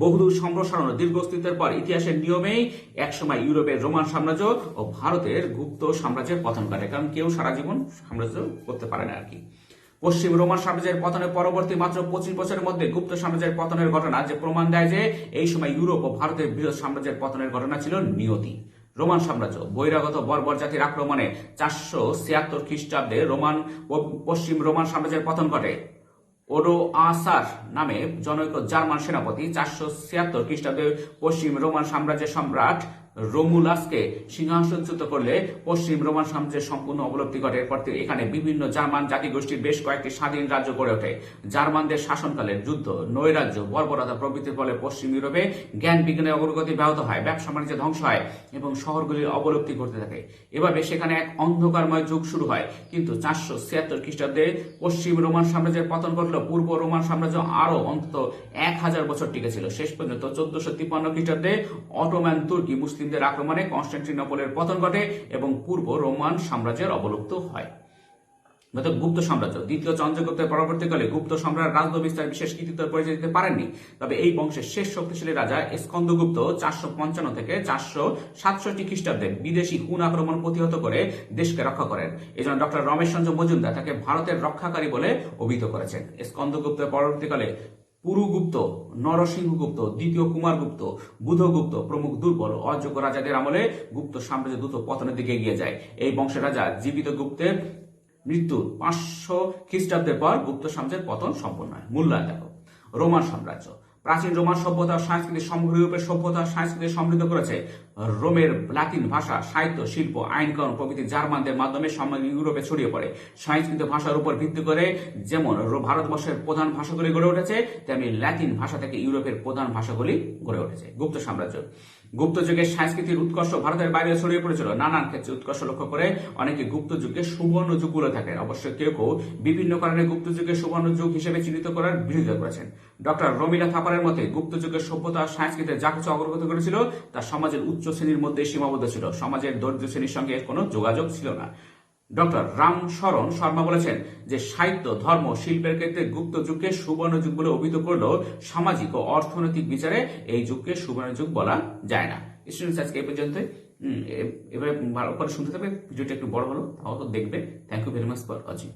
বহুদূর সম্প্রসারণ দীর্ঘ অস্তিত্বের পর ইতিহাসের নিয়মেই একসময় ইউরোপের রোমান সাম্রাজ্য ও ভারতের গুপ্ত সাম্রাজ্যের পতন ঘটে, কারণ কেউ সারা জীবন সাম্রাজ্য করতে পারে না আর কি। পশ্চিম রোমান সাম্রাজ্যের পতনের পরবর্তী মাত্র 25 বছরের মধ্যে গুপ্ত সাম্রাজ্যের পতনের ঘটনা, যে প্রমাণ দেয় যে এই সময় ইউরোপ ও ভারতের বৃহৎ সাম্রাজ্যের পতনের ঘটনা ছিল নিয়তি। রোমান সাম্রাজ্য বহিরাগত বর্বর জাতির আক্রমণে 476 খ্রিস্টাব্দে পশ্চিম রোমান সাম্রাজ্যের পতন ঘটে। ওডো আসার নামে জনৈক জার্মান সেনাপতি 476 খ্রিস্টাব্দে পশ্চিম রোমান সাম্রাজ্যের সম্রাট রোমুলাসকে সিংহাসনচ্যুত করলে পশ্চিম রোমান সাম্রাজ্যের সম্পূর্ণ অবলুপ্তি ঘটে। এরপর এখানে বিভিন্ন জার্মান জাতিগোষ্ঠীর বেশ কয়েকটি স্বাধীন রাজ্য গড়ে ওঠে। জার্মানদের শাসনকালে যুদ্ধ, নৈরাজ্য, বর্বরতা প্রভৃতির ফলে পশ্চিম ইউরোপে জ্ঞান বিজ্ঞানের অগ্রগতি ব্যাহত হয়, ব্যবসা বাণিজ্য ধ্বংস হয় এবং শহরগুলির অবলুপ্তি ঘটতে থাকে। এভাবে সেখানে এক অন্ধকারময় যুগ শুরু হয়। কিন্তু 476 খ্রিস্টাব্দে পশ্চিম রোমান সাম্রাজ্যের পতন ঘটল। পূর্ব রোমান সাম্রাজ্য আরো অন্তত 1000 বছর টিকে ছিল। শেষ পর্যন্ত 1453 খ্রিস্টাব্দে অটোমান তুর্কি মুসলিমদের আক্রমণে কনস্টান্টিনোপলের পতন ঘটে এবং পূর্ব রোমান সাম্রাজ্যের অবলুপ্ত হয়। গুপ্ত সাম্রাজ্য। দ্বিতীয় চন্দ্রগুপ্তের পরবর্তীকালে গুপ্ত সম্রাট রাজ্য বিস্তার বিশেষ কৃতিত্ব পরিচয় দিতে পারেননি, তবে এই বংশের শেষ শক্তিশালী রাজা স্কন্দগুপ্ত 455 থেকে 467 খ্রিস্টাব্দে বিদেশি হুন আক্রমণ প্রতিহত করে দেশকে রক্ষা করেন। এজন্য ডক্টর রমেশ চন্দ্র মজুমদার তাকে ভারতের রক্ষাকারী বলে অভিহিত করেছেন। স্কন্দগুপ্তের পরবর্তীকালে পুরুগুপ্ত, নরসিংহগুপ্ত, দ্বিতীয় কুমারগুপ্ত, বুধগুপ্ত প্রমুখ দুর্বল অযোগ্য রাজাদের আমলে গুপ্ত সাম্রাজ্য দ্রুত পতনের দিকে এগিয়ে যায়। এই বংশের রাজা জীবিত গুপ্তের মৃত্যুর 500 খ্রিস্টাব্দের পর গুপ্ত সাম্রাজ্যের পতন সম্পন্ন হয়। মূল্যায়ন দেখো। রোমান সাম্রাজ্য। প্রাচীন রোমান সভ্যতা ও সংস্কৃতি সমগ্র ইউরোপের সভ্যতা সংস্কৃতি সমৃদ্ধ করেছে। রোমের লাতিন ভাষা, সাহিত্য, শিল্প, আইনকানুন প্রভৃতি জার্মানদের মাধ্যমে সমগ্র ইউরোপে ছড়িয়ে পড়ে। সংস্কৃত ভাষার উপর ভিত্তি করে যেমন ভারতবর্ষের প্রধান ভাষাগুলি গড়ে উঠেছে, তেমনি লাতিন ভাষা থেকে ইউরোপের প্রধান ভাষাগুলি গড়ে উঠেছে। গুপ্ত সাম্রাজ্য। গুপ্ত যুগের সংস্কৃতির উৎকর্ষ ভারতের বাইরে ছড়িয়ে পড়েছিল। নানান ক্ষেত্রে উৎকর্ষ লক্ষ্য করে অনেকে গুপ্ত যুগকে সুবর্ণ যুগ বলে থাকেন। অবশ্য কেউ কেউ বিভিন্ন কারণে গুপ্ত যুগের সুবর্ণ যুগ হিসেবে চিহ্নিত করার বিরোধিতা করেছেন। ডক্টর রমিলা থাপারের মতে গুপ্ত যুগের সভ্যতা সংস্কৃতিতে যা কিছু অগ্রগতি করেছিল তা সমাজের উচ্চ শ্রেণীর মধ্যে সীমাবদ্ধ ছিল, সমাজের দরিদ্র শ্রেণীর সঙ্গে এর কোনো যোগাযোগ ছিল না। ডক্টর রামশরণ শর্মা বলেছেন যে সাহিত্য, ধর্ম, শিল্পের ক্ষেত্রে গুপ্ত যুগকে সুবর্ণ যুগ বলে অভিহিত করলেও সামাজিক ও অর্থনৈতিক বিচারে এই যুগকে সুবর্ণ যুগ বলা যায় না। স্টুডেন্টস আজকে এই পর্যন্ত। এবারে ভালো করে শুনতে থাকবে। ভিডিওটা একটু বড় হলো, তাও তো দেখবে। Thank you very much for watching.